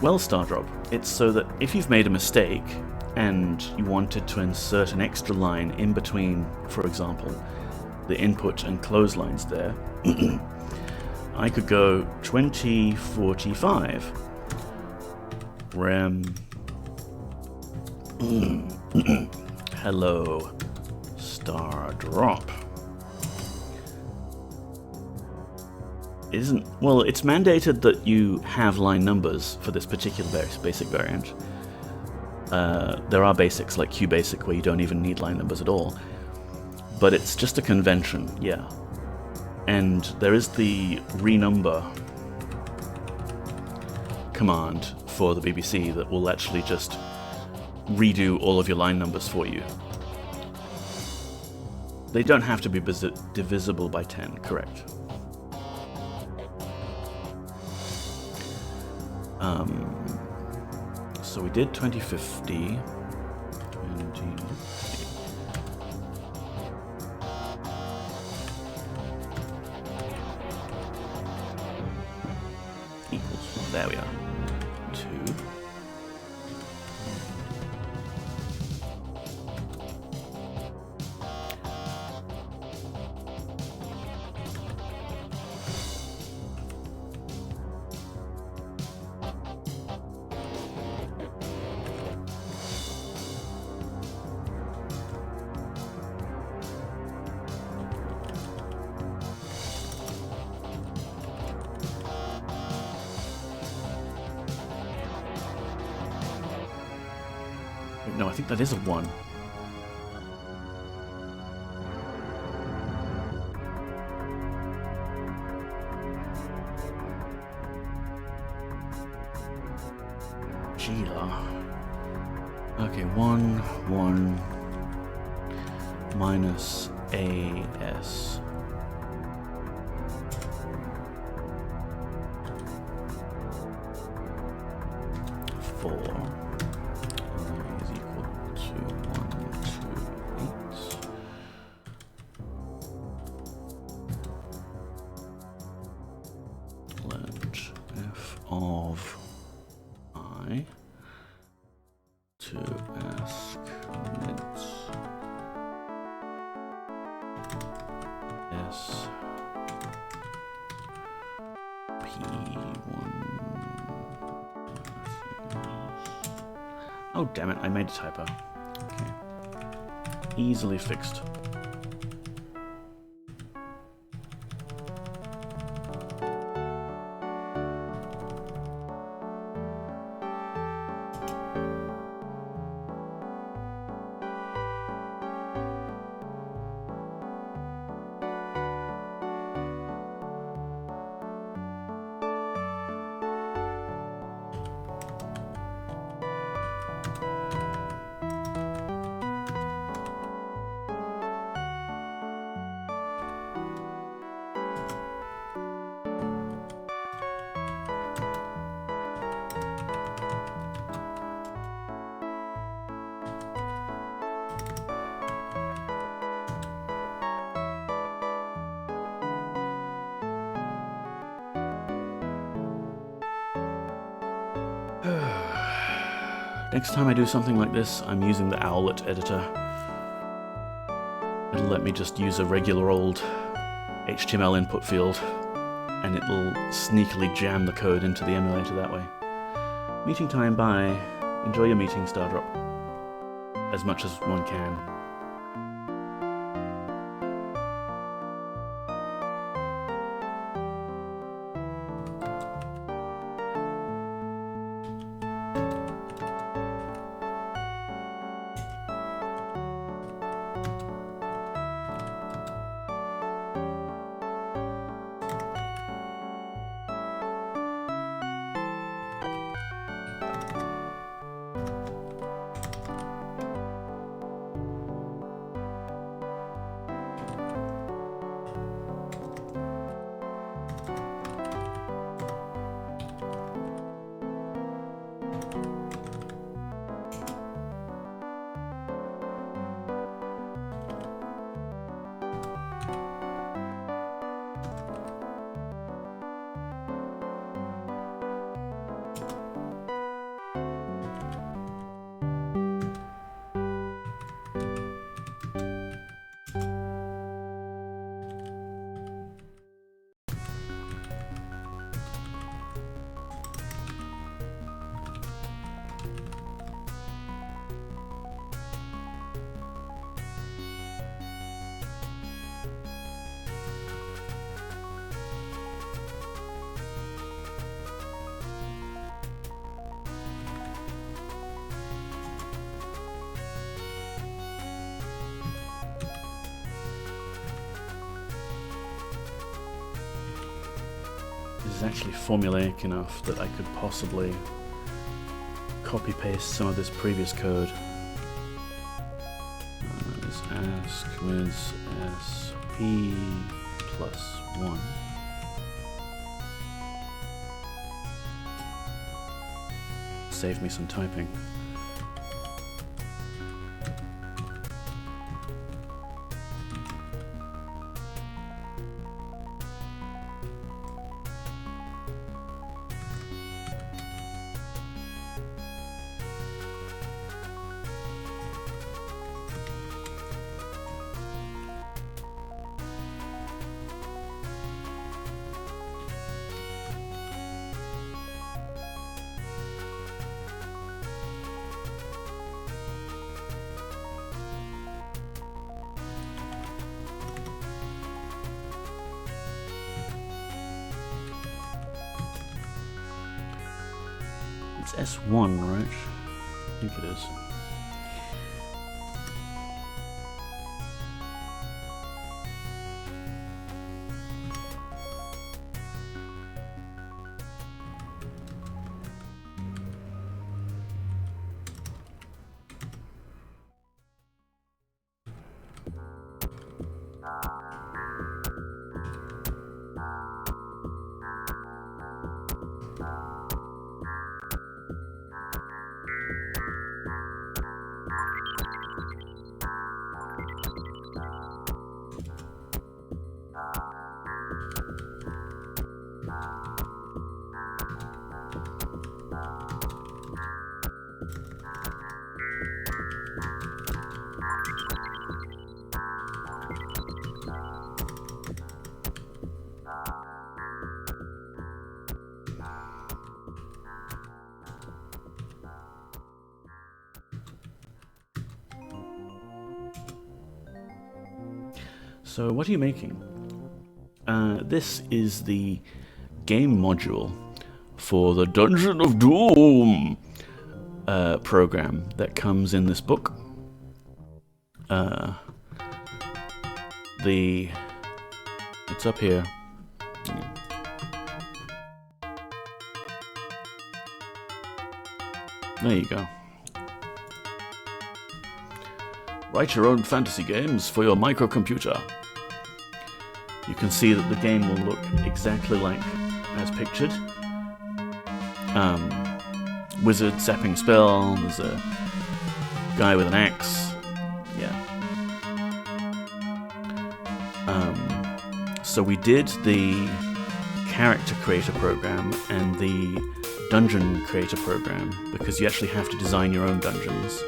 Well, Stardrop, it's so that if you've made a mistake and you wanted to insert an extra line in between, for example, the input and close lines there, I could go 2045. Rem. Hello, Stardrop. Well, it's mandated that you have line numbers for this particular basic variant. There are basics like QBasic where you don't even need line numbers at all. But it's just a convention, yeah. And there is the renumber command for the BBC that will actually just redo all of your line numbers for you. They don't have to be divisible by 10, correct. So we did 2050. Equals. There we are. 2. No, I think that is a 1. Gila. Okay, 1, 1 minus AS. Of I to ask mids S P1. Oh damn it, I made a typo. Okay. Easily fixed. Next time I do something like this, I'm using the Owlet editor. It'll let me just use a regular old HTML input field, and it'll sneakily jam the code into the emulator that way. Meeting time, bye. Enjoy your meeting, Stardrop. As much as one can. is actually formulaic enough that I could possibly copy-paste some of this previous code. Is ask with sp plus 1. Save me some typing. It's S1, right? I think it is. So what are you making? This is the game module for the Dungeon of Doom program that comes in this book. It's up here. There you go. Write your own fantasy games for your microcomputer. You can see that the game will look exactly like as pictured. Wizard zapping spell, there's a guy with an axe. Yeah. So we did the character creator program and the dungeon creator program because you actually have to design your own dungeons.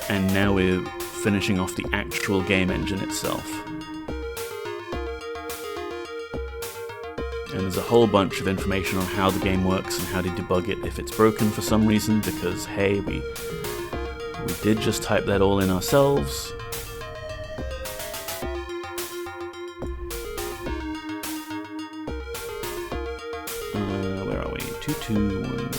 And now we're finishing off the actual game engine itself. And there's a whole bunch of information on how the game works and how to debug it if it's broken for some reason, because hey, we did just type that all in ourselves. Where are we? 2210.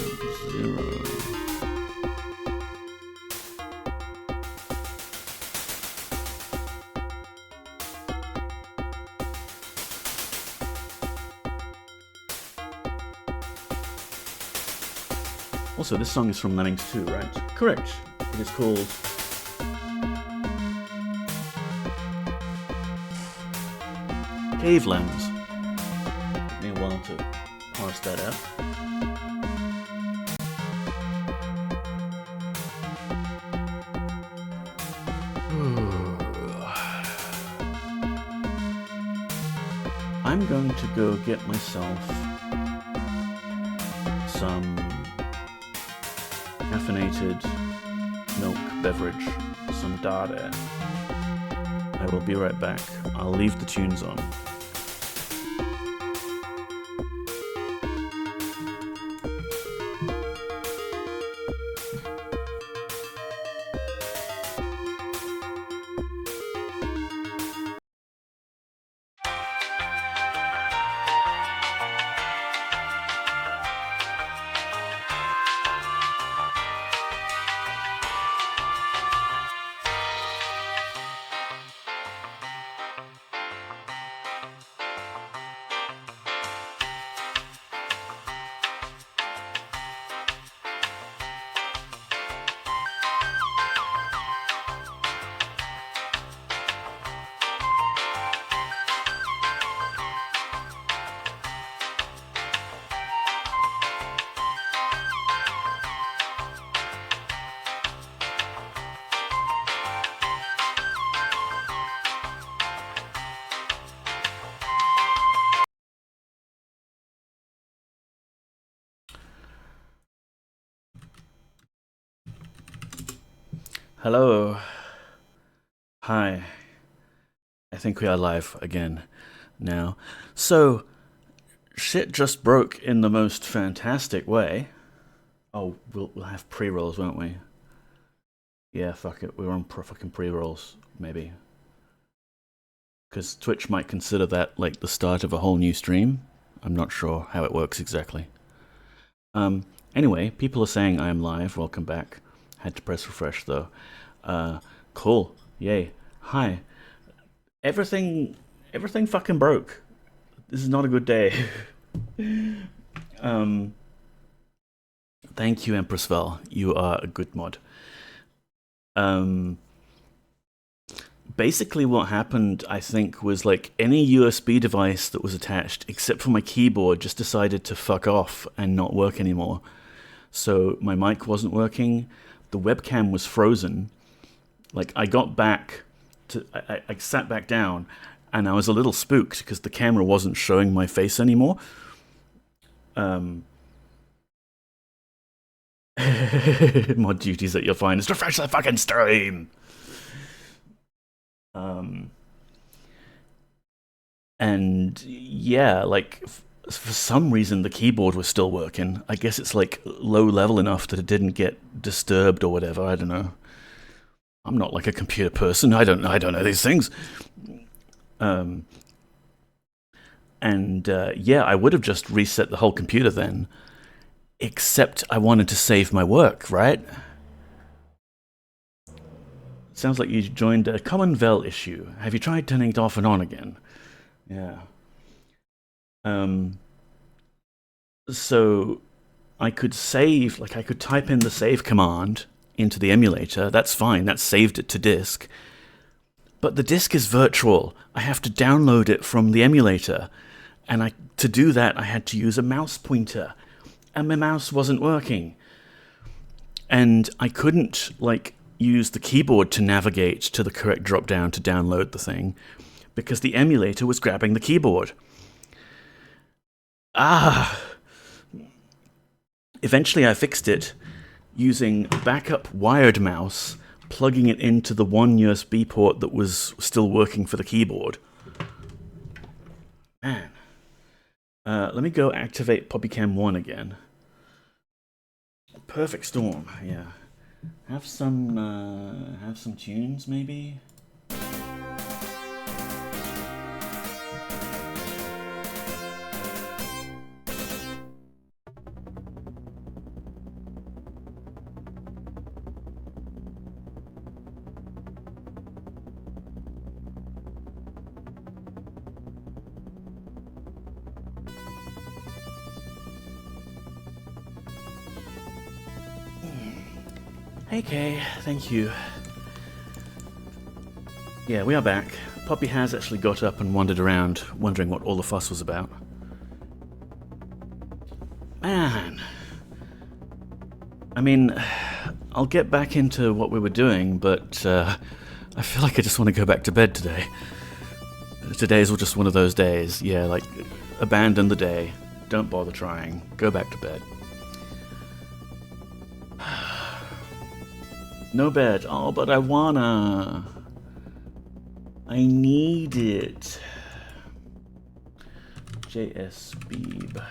Also, this song is from Lemmings 2, right? Correct. It is called Cave Lambs. Took me a while to parse that out. I'm going to go get myself some caffeinated milk beverage, some dade. I will be right back. I'll leave the tunes on. Hello. Hi. I think we are live again now. So, shit just broke in the most fantastic way. Oh, we'll have pre-rolls, won't we? Yeah, fuck it. We're on fucking pre-rolls, maybe. Because Twitch might consider that like the start of a whole new stream. I'm not sure how it works exactly. Anyway, people are saying I am live. Welcome back. Had to press refresh though. Cool. Yay. Hi. Everything fucking broke. This is not a good day. Thank you, Empressvel. You are a good mod. Basically what happened, I think, was like any USB device that was attached, except for my keyboard, just decided to fuck off and not work anymore. So my mic wasn't working, the webcam was frozen. Like I got back to, I sat back down, and I was a little spooked because the camera wasn't showing my face anymore. Mod duties at your finest. Refresh the fucking stream. And yeah, like for some reason the keyboard was still working. I guess it's like low level enough that it didn't get disturbed or whatever. I don't know. I'm not like a computer person. I don't know these things. Yeah, I would have just reset the whole computer then. Except I wanted to save my work, right? Sounds like you joined a common Vel issue. Have you tried turning it off and on again? Yeah. So I could save, like I could type in the save command into the emulator. That's fine. That saved it to disk. But the disk is virtual. I have to download it from the emulator. And to do that, I had to use a mouse pointer. And my mouse wasn't working. And I couldn't, like, use the keyboard to navigate to the correct drop-down to download the thing, because the emulator was grabbing the keyboard. Eventually I fixed it using a backup wired mouse, plugging it into the one USB port that was still working for the keyboard. Man. Let me go activate Poppycam 1 again. Perfect storm, yeah. Have some tunes, maybe? Hey Kay, thank you. Yeah, we are back. Poppy has actually got up and wandered around, wondering what all the fuss was about. Man. I mean, I'll get back into what we were doing, but I feel like I just want to go back to bed today. Today's just one of those days. Yeah, like, abandon the day. Don't bother trying. Go back to bed. No bed. Oh, but I wanna. I need it. JS Beeb.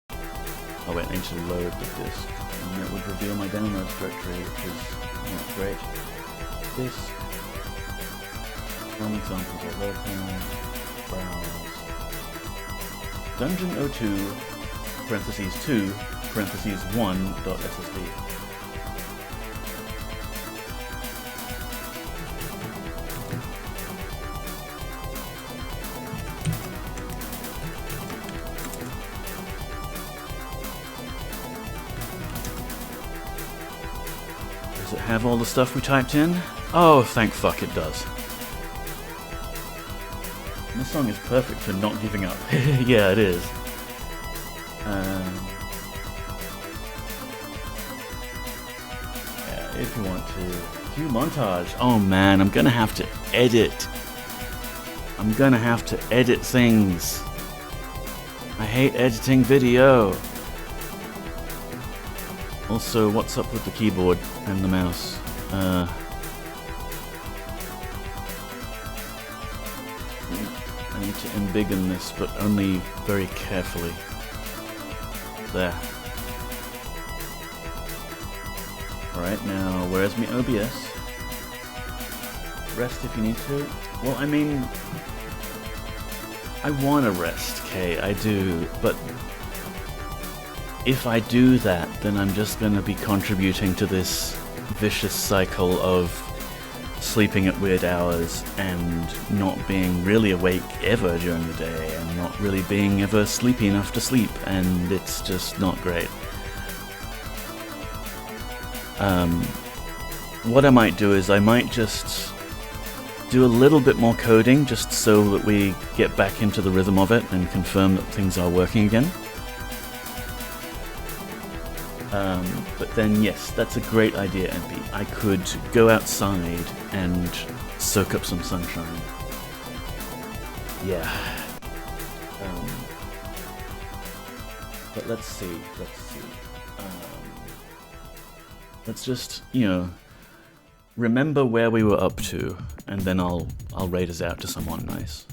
Oh wait, I need to load the disk. And it would reveal my downloads directory, which is great. This. One example of local. Browse. Dungeon 02, parentheses 2, parentheses 1.ssd. Does it have all the stuff we typed in? Oh, thank fuck it does. This song is perfect for not giving up. Yeah, it is. Yeah, if you want to. Cue montage. Oh man, I'm gonna have to edit. I'm gonna have to edit things. I hate editing video. Also, what's up with the keyboard and the mouse? I need to embiggen this, but only very carefully. There. Alright, now, where's my OBS? Rest if you need to. Well, I mean, I want to rest, Kay, I do, but if I do that, then I'm just going to be contributing to this vicious cycle of sleeping at weird hours and not being really awake ever during the day and not really being ever sleepy enough to sleep, and it's just not great. What I might do is I might just do a little bit more coding just so that we get back into the rhythm of it and confirm that things are working again. But then, yes, that's a great idea, MP. I could go outside and soak up some sunshine. Yeah. But let's see. Let's just, you know, remember where we were up to, and then I'll raid us out to someone nice.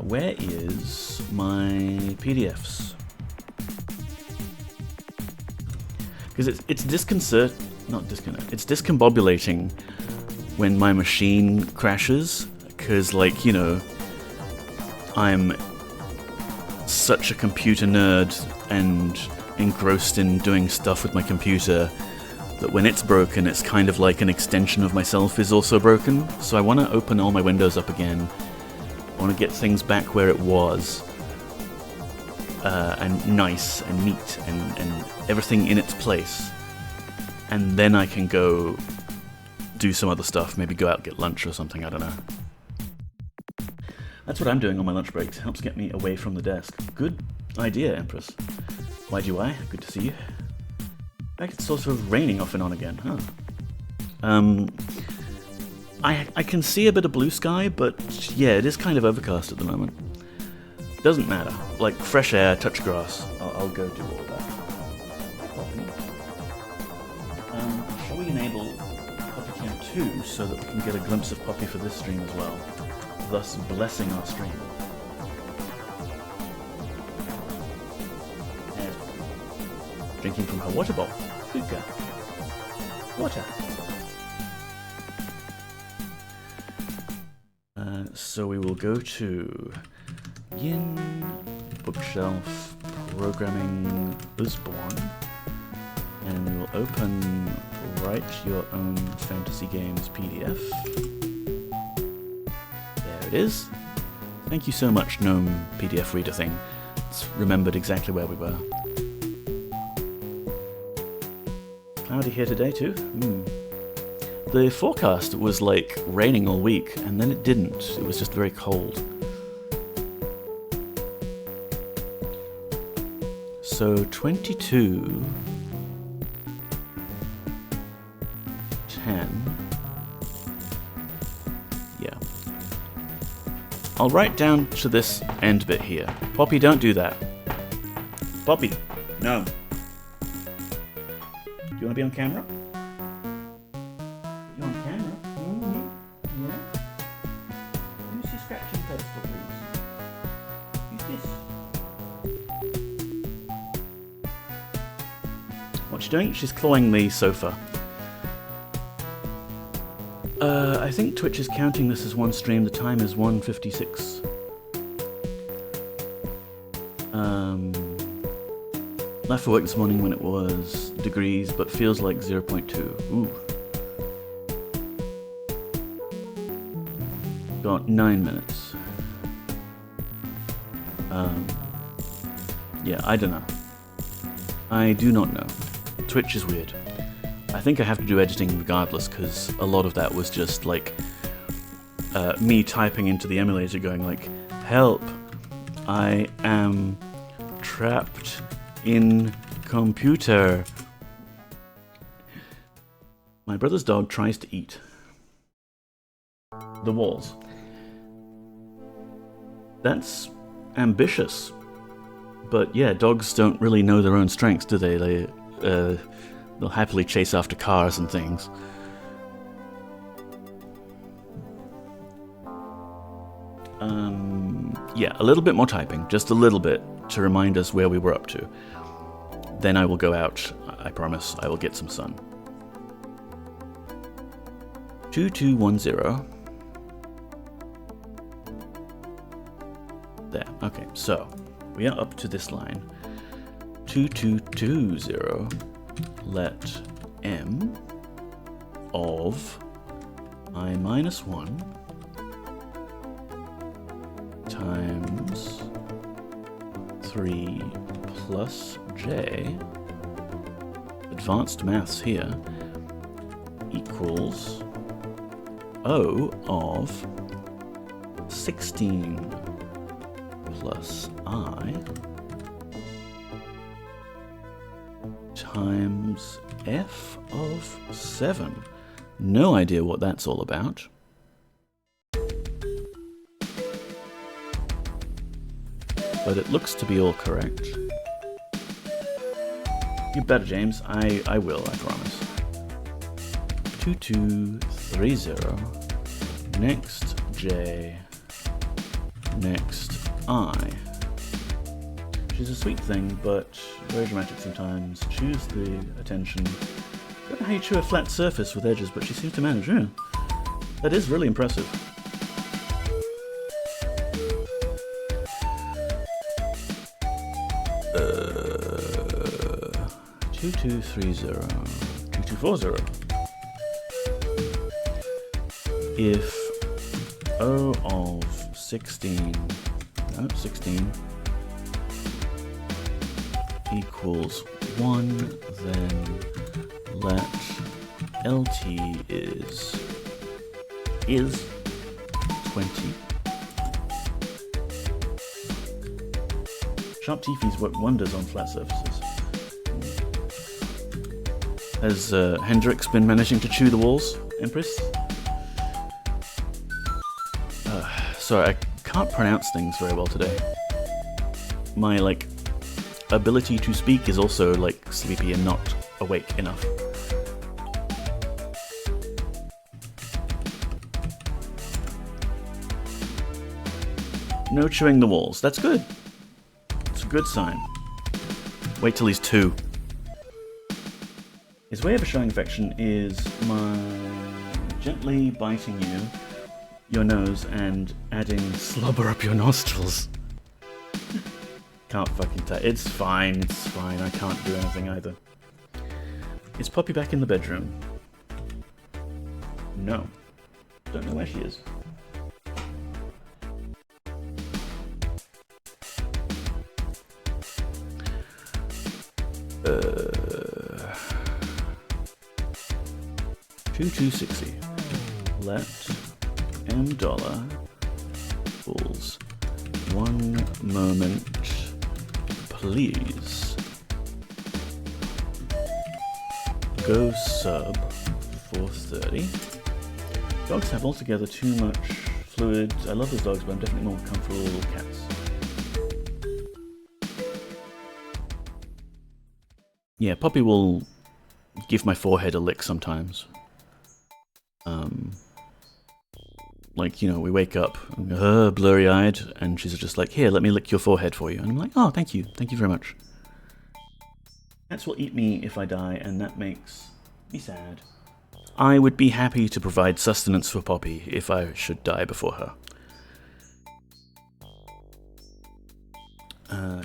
Where is my PDFs? Because it's discombobulating when my machine crashes, because, like, you know, I'm such a computer nerd and engrossed in doing stuff with my computer that when it's broken, it's kind of like an extension of myself is also broken. So I want to open all my windows up again. I want to get things back where it was, and nice and neat and everything in its place. And then I can go do some other stuff, maybe go out and get lunch or something, I don't know. That's what I'm doing on my lunch breaks. It helps get me away from the desk. Good idea, Empress. YGY, good to see you. In fact, it's sort of raining off and on again, huh? I can see a bit of blue sky, but yeah, it is kind of overcast at the moment. Doesn't matter. Like, fresh air, touch grass. I'll go do all that. Shall we enable Poppycam 2 so that we can get a glimpse of Poppy for this stream as well, thus blessing our stream? And drinking from her water bottle. Good girl. Water. So we will go to Yin, Bookshelf, Programming Usborne, and we will open Write Your Own Fantasy Games PDF. There it is. Thank you so much, GNOME PDF Reader thing. It's remembered exactly where we were. Cloudy here today too. The forecast was like raining all week, and then it didn't. It was just very cold. So 22, 10. Yeah. I'll write down to this end bit here. Poppy, don't do that. Poppy, no. Do you want to be on camera? You on camera? Mm-hmm. Yeah. Use your scratching pedestal, please. Use this. What's she doing? She's clawing the sofa. I think Twitch is counting this as one stream. The time is 1:56. Left for work this morning when it was degrees, but feels like 0.2. Ooh. Got 9 minutes. Yeah, I don't know. I do not know. Twitch is weird. I think I have to do editing regardless, because a lot of that was just like me typing into the emulator going like, help, I am trapped in computer. My brother's dog tries to eat the walls. That's ambitious. But yeah, dogs don't really know their own strengths, do they? They'll happily chase after cars and things. Yeah, a little bit more typing, just a little bit, to remind us where we were up to. Then I will go out, I promise, I will get some sun. 2210. There, okay, so we are up to this line. 2220, let m of I minus 1 times 3 plus j, advanced maths here, equals O of 16 plus I times f of 7. No idea what that's all about. But it looks to be all correct. You better, James. I will, I promise. 2230. Next J. Next I. She's a sweet thing, but very dramatic sometimes. Choose the attention. I don't know how you chew a flat surface with edges, but she seems to manage. Yeah. That is really impressive. 2230, 2240. If O of 16 equals 1, then let LT is 20. Sharp teethies work wonders on flat surfaces. Has Hendrix been managing to chew the walls, Empress? Sorry, I can't pronounce things very well today. My, ability to speak is also, sleepy and not awake enough. No chewing the walls. That's good. It's a good sign. Wait till he's 2. His way of showing affection is my gently biting your nose and adding slobber up your nostrils. Can't fucking tell. It's fine, I can't do anything either. Is Poppy back in the bedroom? No. Don't know where she is. Uh... 2260. Let $M equals 1 moment, please. Go sub 430. Dogs have altogether too much fluid. I love those dogs, but I'm definitely more comfortable with cats. Yeah, Poppy will give my forehead a lick sometimes. We wake up, blurry-eyed, and she's just like, here, let me lick your forehead for you. And I'm like, oh, thank you very much. Cats will eat me if I die, and that makes me sad. I would be happy to provide sustenance for Poppy if I should die before her.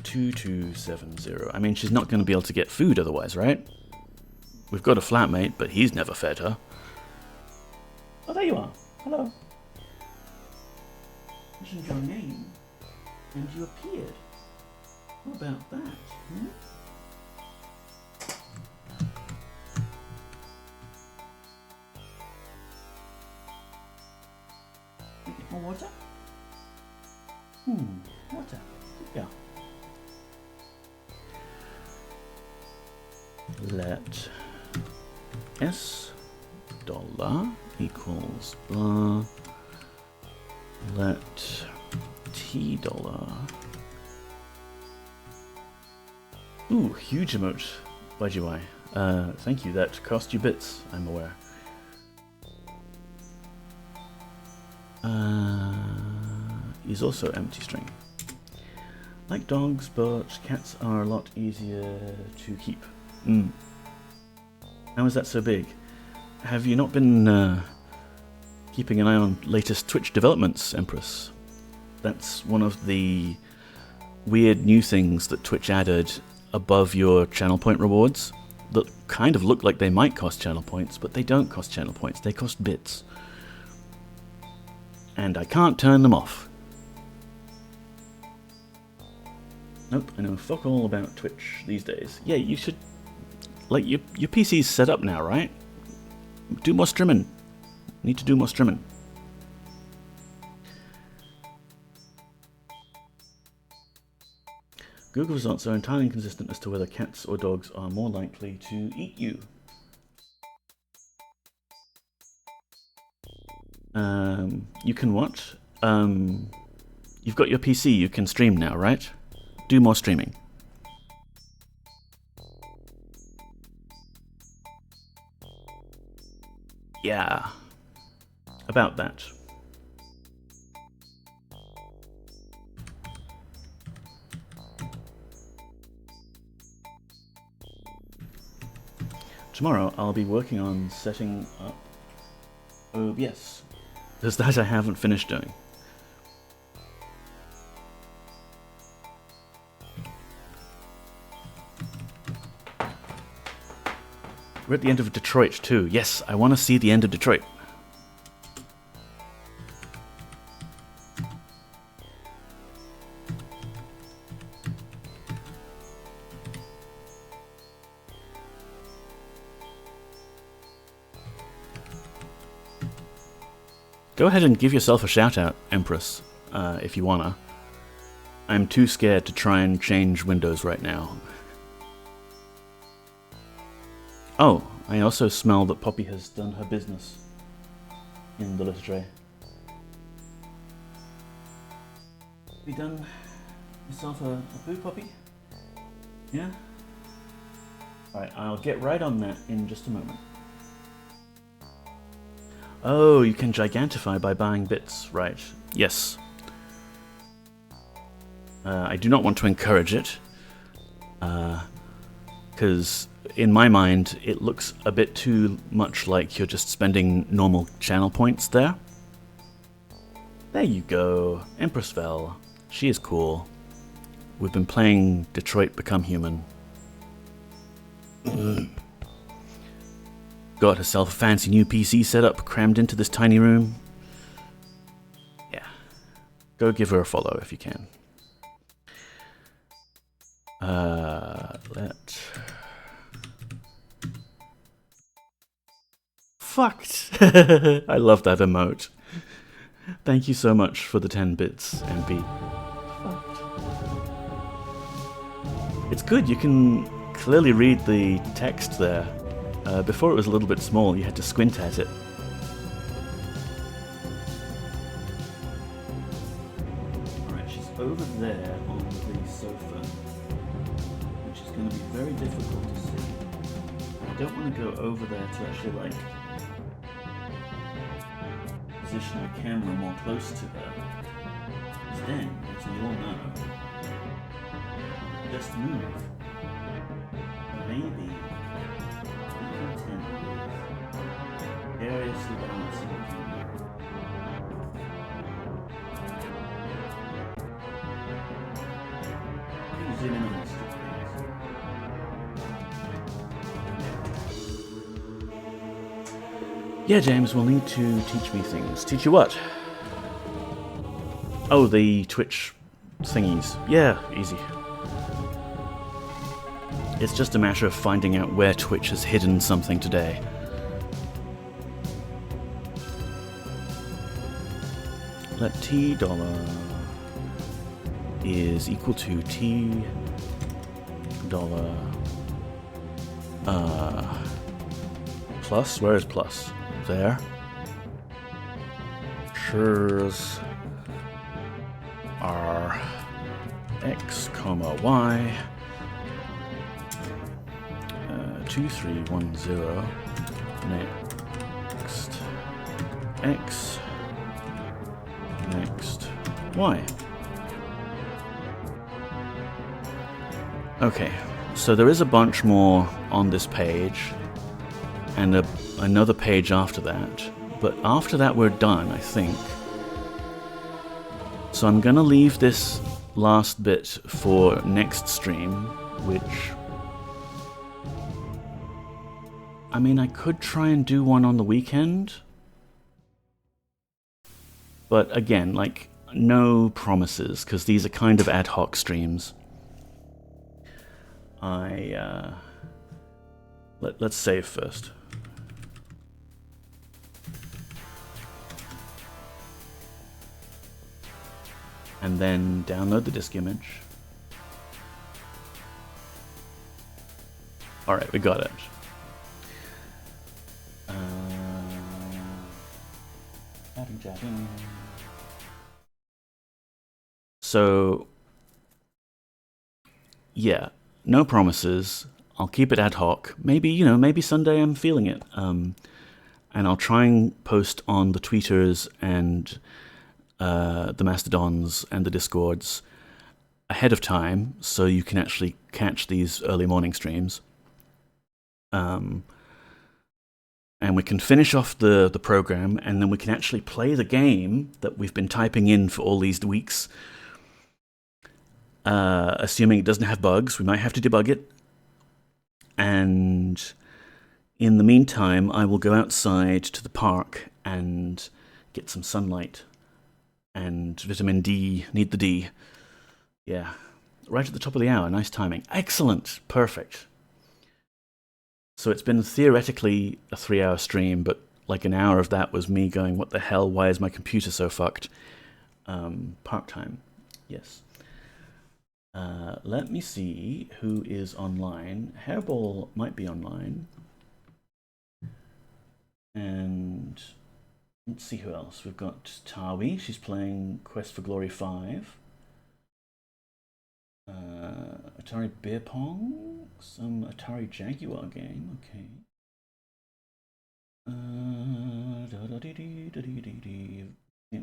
2270. I mean, she's not going to be able to get food otherwise, right? We've got a flatmate, but he's never fed her. Oh, there you are. Hello. Mentioned your name, and you appeared. What about that? Hmm? More water? Water. Yeah. Let $S equals blah. Let $T Ooh, huge emote. YGY. Thank you, that cost you bits, I'm aware. Is also empty string. Like dogs, but cats are a lot easier to keep. How is that so big? Have you not been keeping an eye on latest Twitch developments, Empress? That's one of the weird new things that Twitch added above your channel point rewards that kind of look like they might cost channel points, but they don't cost channel points, they cost bits. And I can't turn them off. Nope, I know fuck all about Twitch these days. Yeah, you should... Like, your PC's set up now, right? Do more streaming. Need to do more streaming. Google results are entirely inconsistent as to whether cats or dogs are more likely to eat you. You can what? You've got your PC, you can stream now, right? Do more streaming. Yeah. About that. Tomorrow I'll be working on setting up OBS. There's that I haven't finished doing. We're at the end of Detroit too. Yes, I want to see the end of Detroit. Go ahead and give yourself a shout out, Empress, if you wanna. I'm too scared to try and change Windows right now. Oh, I also smell that Poppy has done her business in the litter tray. Have you done yourself a poo, Poppy? Yeah? Alright, I'll get right on that in just a moment. Oh, you can gigantify by buying bits, right. Yes. I do not want to encourage it, because in my mind it looks a bit too much like you're just spending normal channel points there. There you go, Empress Vel. She is cool. We've been playing Detroit Become Human. Got herself a fancy new PC setup crammed into this tiny room. Yeah. Go give her a follow if you can. Fucked! I love that emote. Thank you so much for the 10 bits, MP. Fucked. It's good, you can clearly read the text there. Before it was a little bit small, you had to squint at it. Alright, she's over there on the sofa, which is going to be very difficult to see. I don't want to go over there to actually, like, position the camera more close to her. Because then, as we all know, just move. Maybe variously balancing the camera. Can you zoom in on this, please? Yeah, James, we'll need to teach me things. Teach you what? Oh, the Twitch thingies. Yeah, easy. It's just a matter of finding out where Twitch has hidden something today. Let $t is equal to $t plus. Where is plus? There. Sure's are x, y 2310 next X next Y. Okay, so there is a bunch more on this page and another page after that, but after that we're done, I think. So I'm gonna leave this last bit for next stream, which, I mean, I could try and do one on the weekend, but again, like, no promises, because these are kind of ad hoc streams. Let's save first. And then download the disk image. Alright, we got it. So, yeah, no promises. I'll keep it ad hoc. Maybe, maybe Sunday I'm feeling it. And I'll try and post on the tweeters and the Mastodons and the Discords ahead of time, so you can actually catch these early morning streams. And we can finish off the program, and then we can actually play the game that we've been typing in for all these weeks. Assuming it doesn't have bugs, we might have to debug it. And in the meantime, I will go outside to the park and get some sunlight. And vitamin D, need the D. Yeah, right at the top of the hour, nice timing. Excellent, perfect. So it's been theoretically a 3-hour stream, but like an hour of that was me going, what the hell, why is my computer so fucked? Park time, yes. Let me see who is online. Hairball might be online. And let's see who else. We've got Tawi. She's playing Quest for Glory 5. Atari Beer Pong. Some Atari Jaguar game. Okay.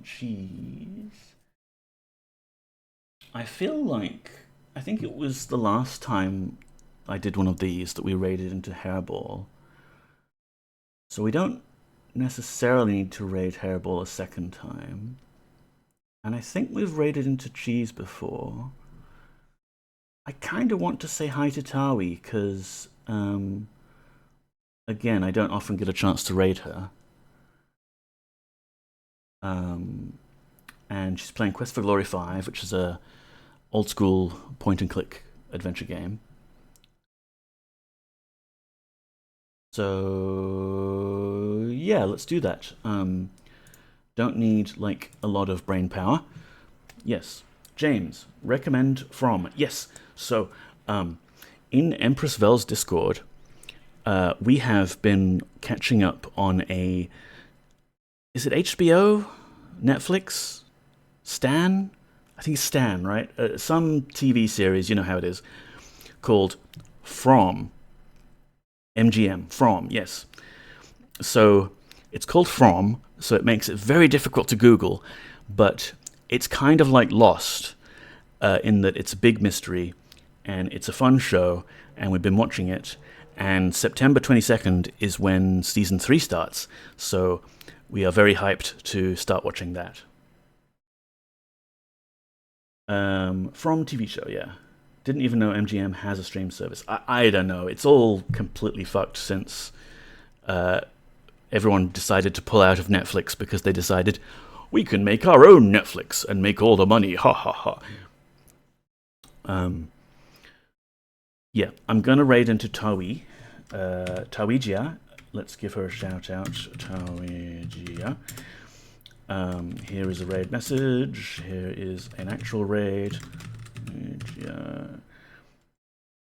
Cheese. I feel like, I think it was the last time I did one of these that we raided into Hairball. So we don't necessarily need to raid Hairball a second time. And I think we've raided into Cheese before. I kind of want to say hi to Tawi, because, again, I don't often get a chance to raid her. And she's playing Quest for Glory 5, which is a old-school point-and-click adventure game. So, yeah, let's do that. Don't need, like, a lot of brain power. Yes. James, recommend from. Yes. So, in Empress Vel's Discord, we have been catching up on a... Is it HBO? Netflix? Stan? I think it's Stan, right? Some TV series, you know how it is, called From. MGM. From, yes. So it's called From, so it makes it very difficult to Google, but it's kind of like Lost, in that it's a big mystery, and it's a fun show, and we've been watching it, and September 22nd is when Season 3 starts, so we are very hyped to start watching that. From TV show, yeah. Didn't even know MGM has a stream service. I don't know. It's all completely fucked since everyone decided to pull out of Netflix because they decided, we can make our own Netflix and make all the money. Ha ha ha. Yeah, I'm going to raid into Tawi. Tawijia. Let's give her a shout out. Tawijia. Here is a raid message. Here is an actual raid.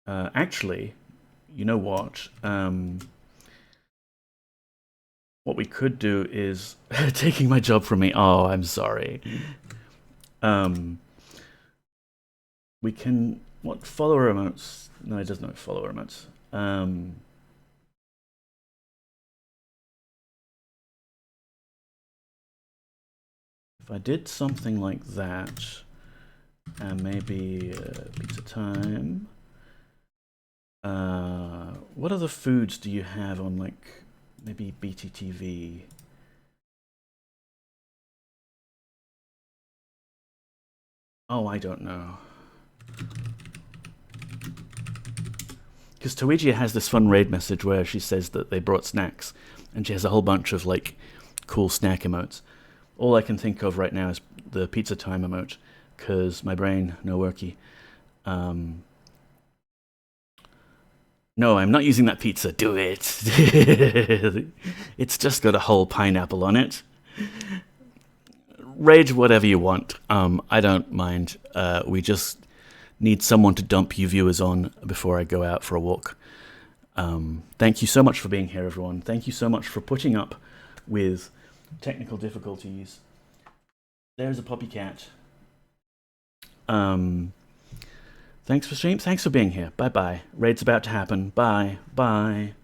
Actually, you know what? What we could do is taking my job from me. Oh, I'm sorry. We can. What follower amounts? No, it doesn't have follower amounts. if I did something like that, and maybe pizza time. What other foods do you have on, like, maybe BTTV? Oh, I don't know. Because Toigia has this fun raid message where she says that they brought snacks, and she has a whole bunch of, like, cool snack emotes. All I can think of right now is the pizza time emote, because my brain, no worky. No, I'm not using that pizza. Do it. It's just got a whole pineapple on it. Rage whatever you want. I don't mind. We just need someone to dump you viewers on before I go out for a walk. Thank you so much for being here, everyone. Thank you so much for putting up with technical difficulties. There's a Poppycat. Thanks for stream. Thanks for being here. Bye-bye. Raid's about to happen. Bye. Bye.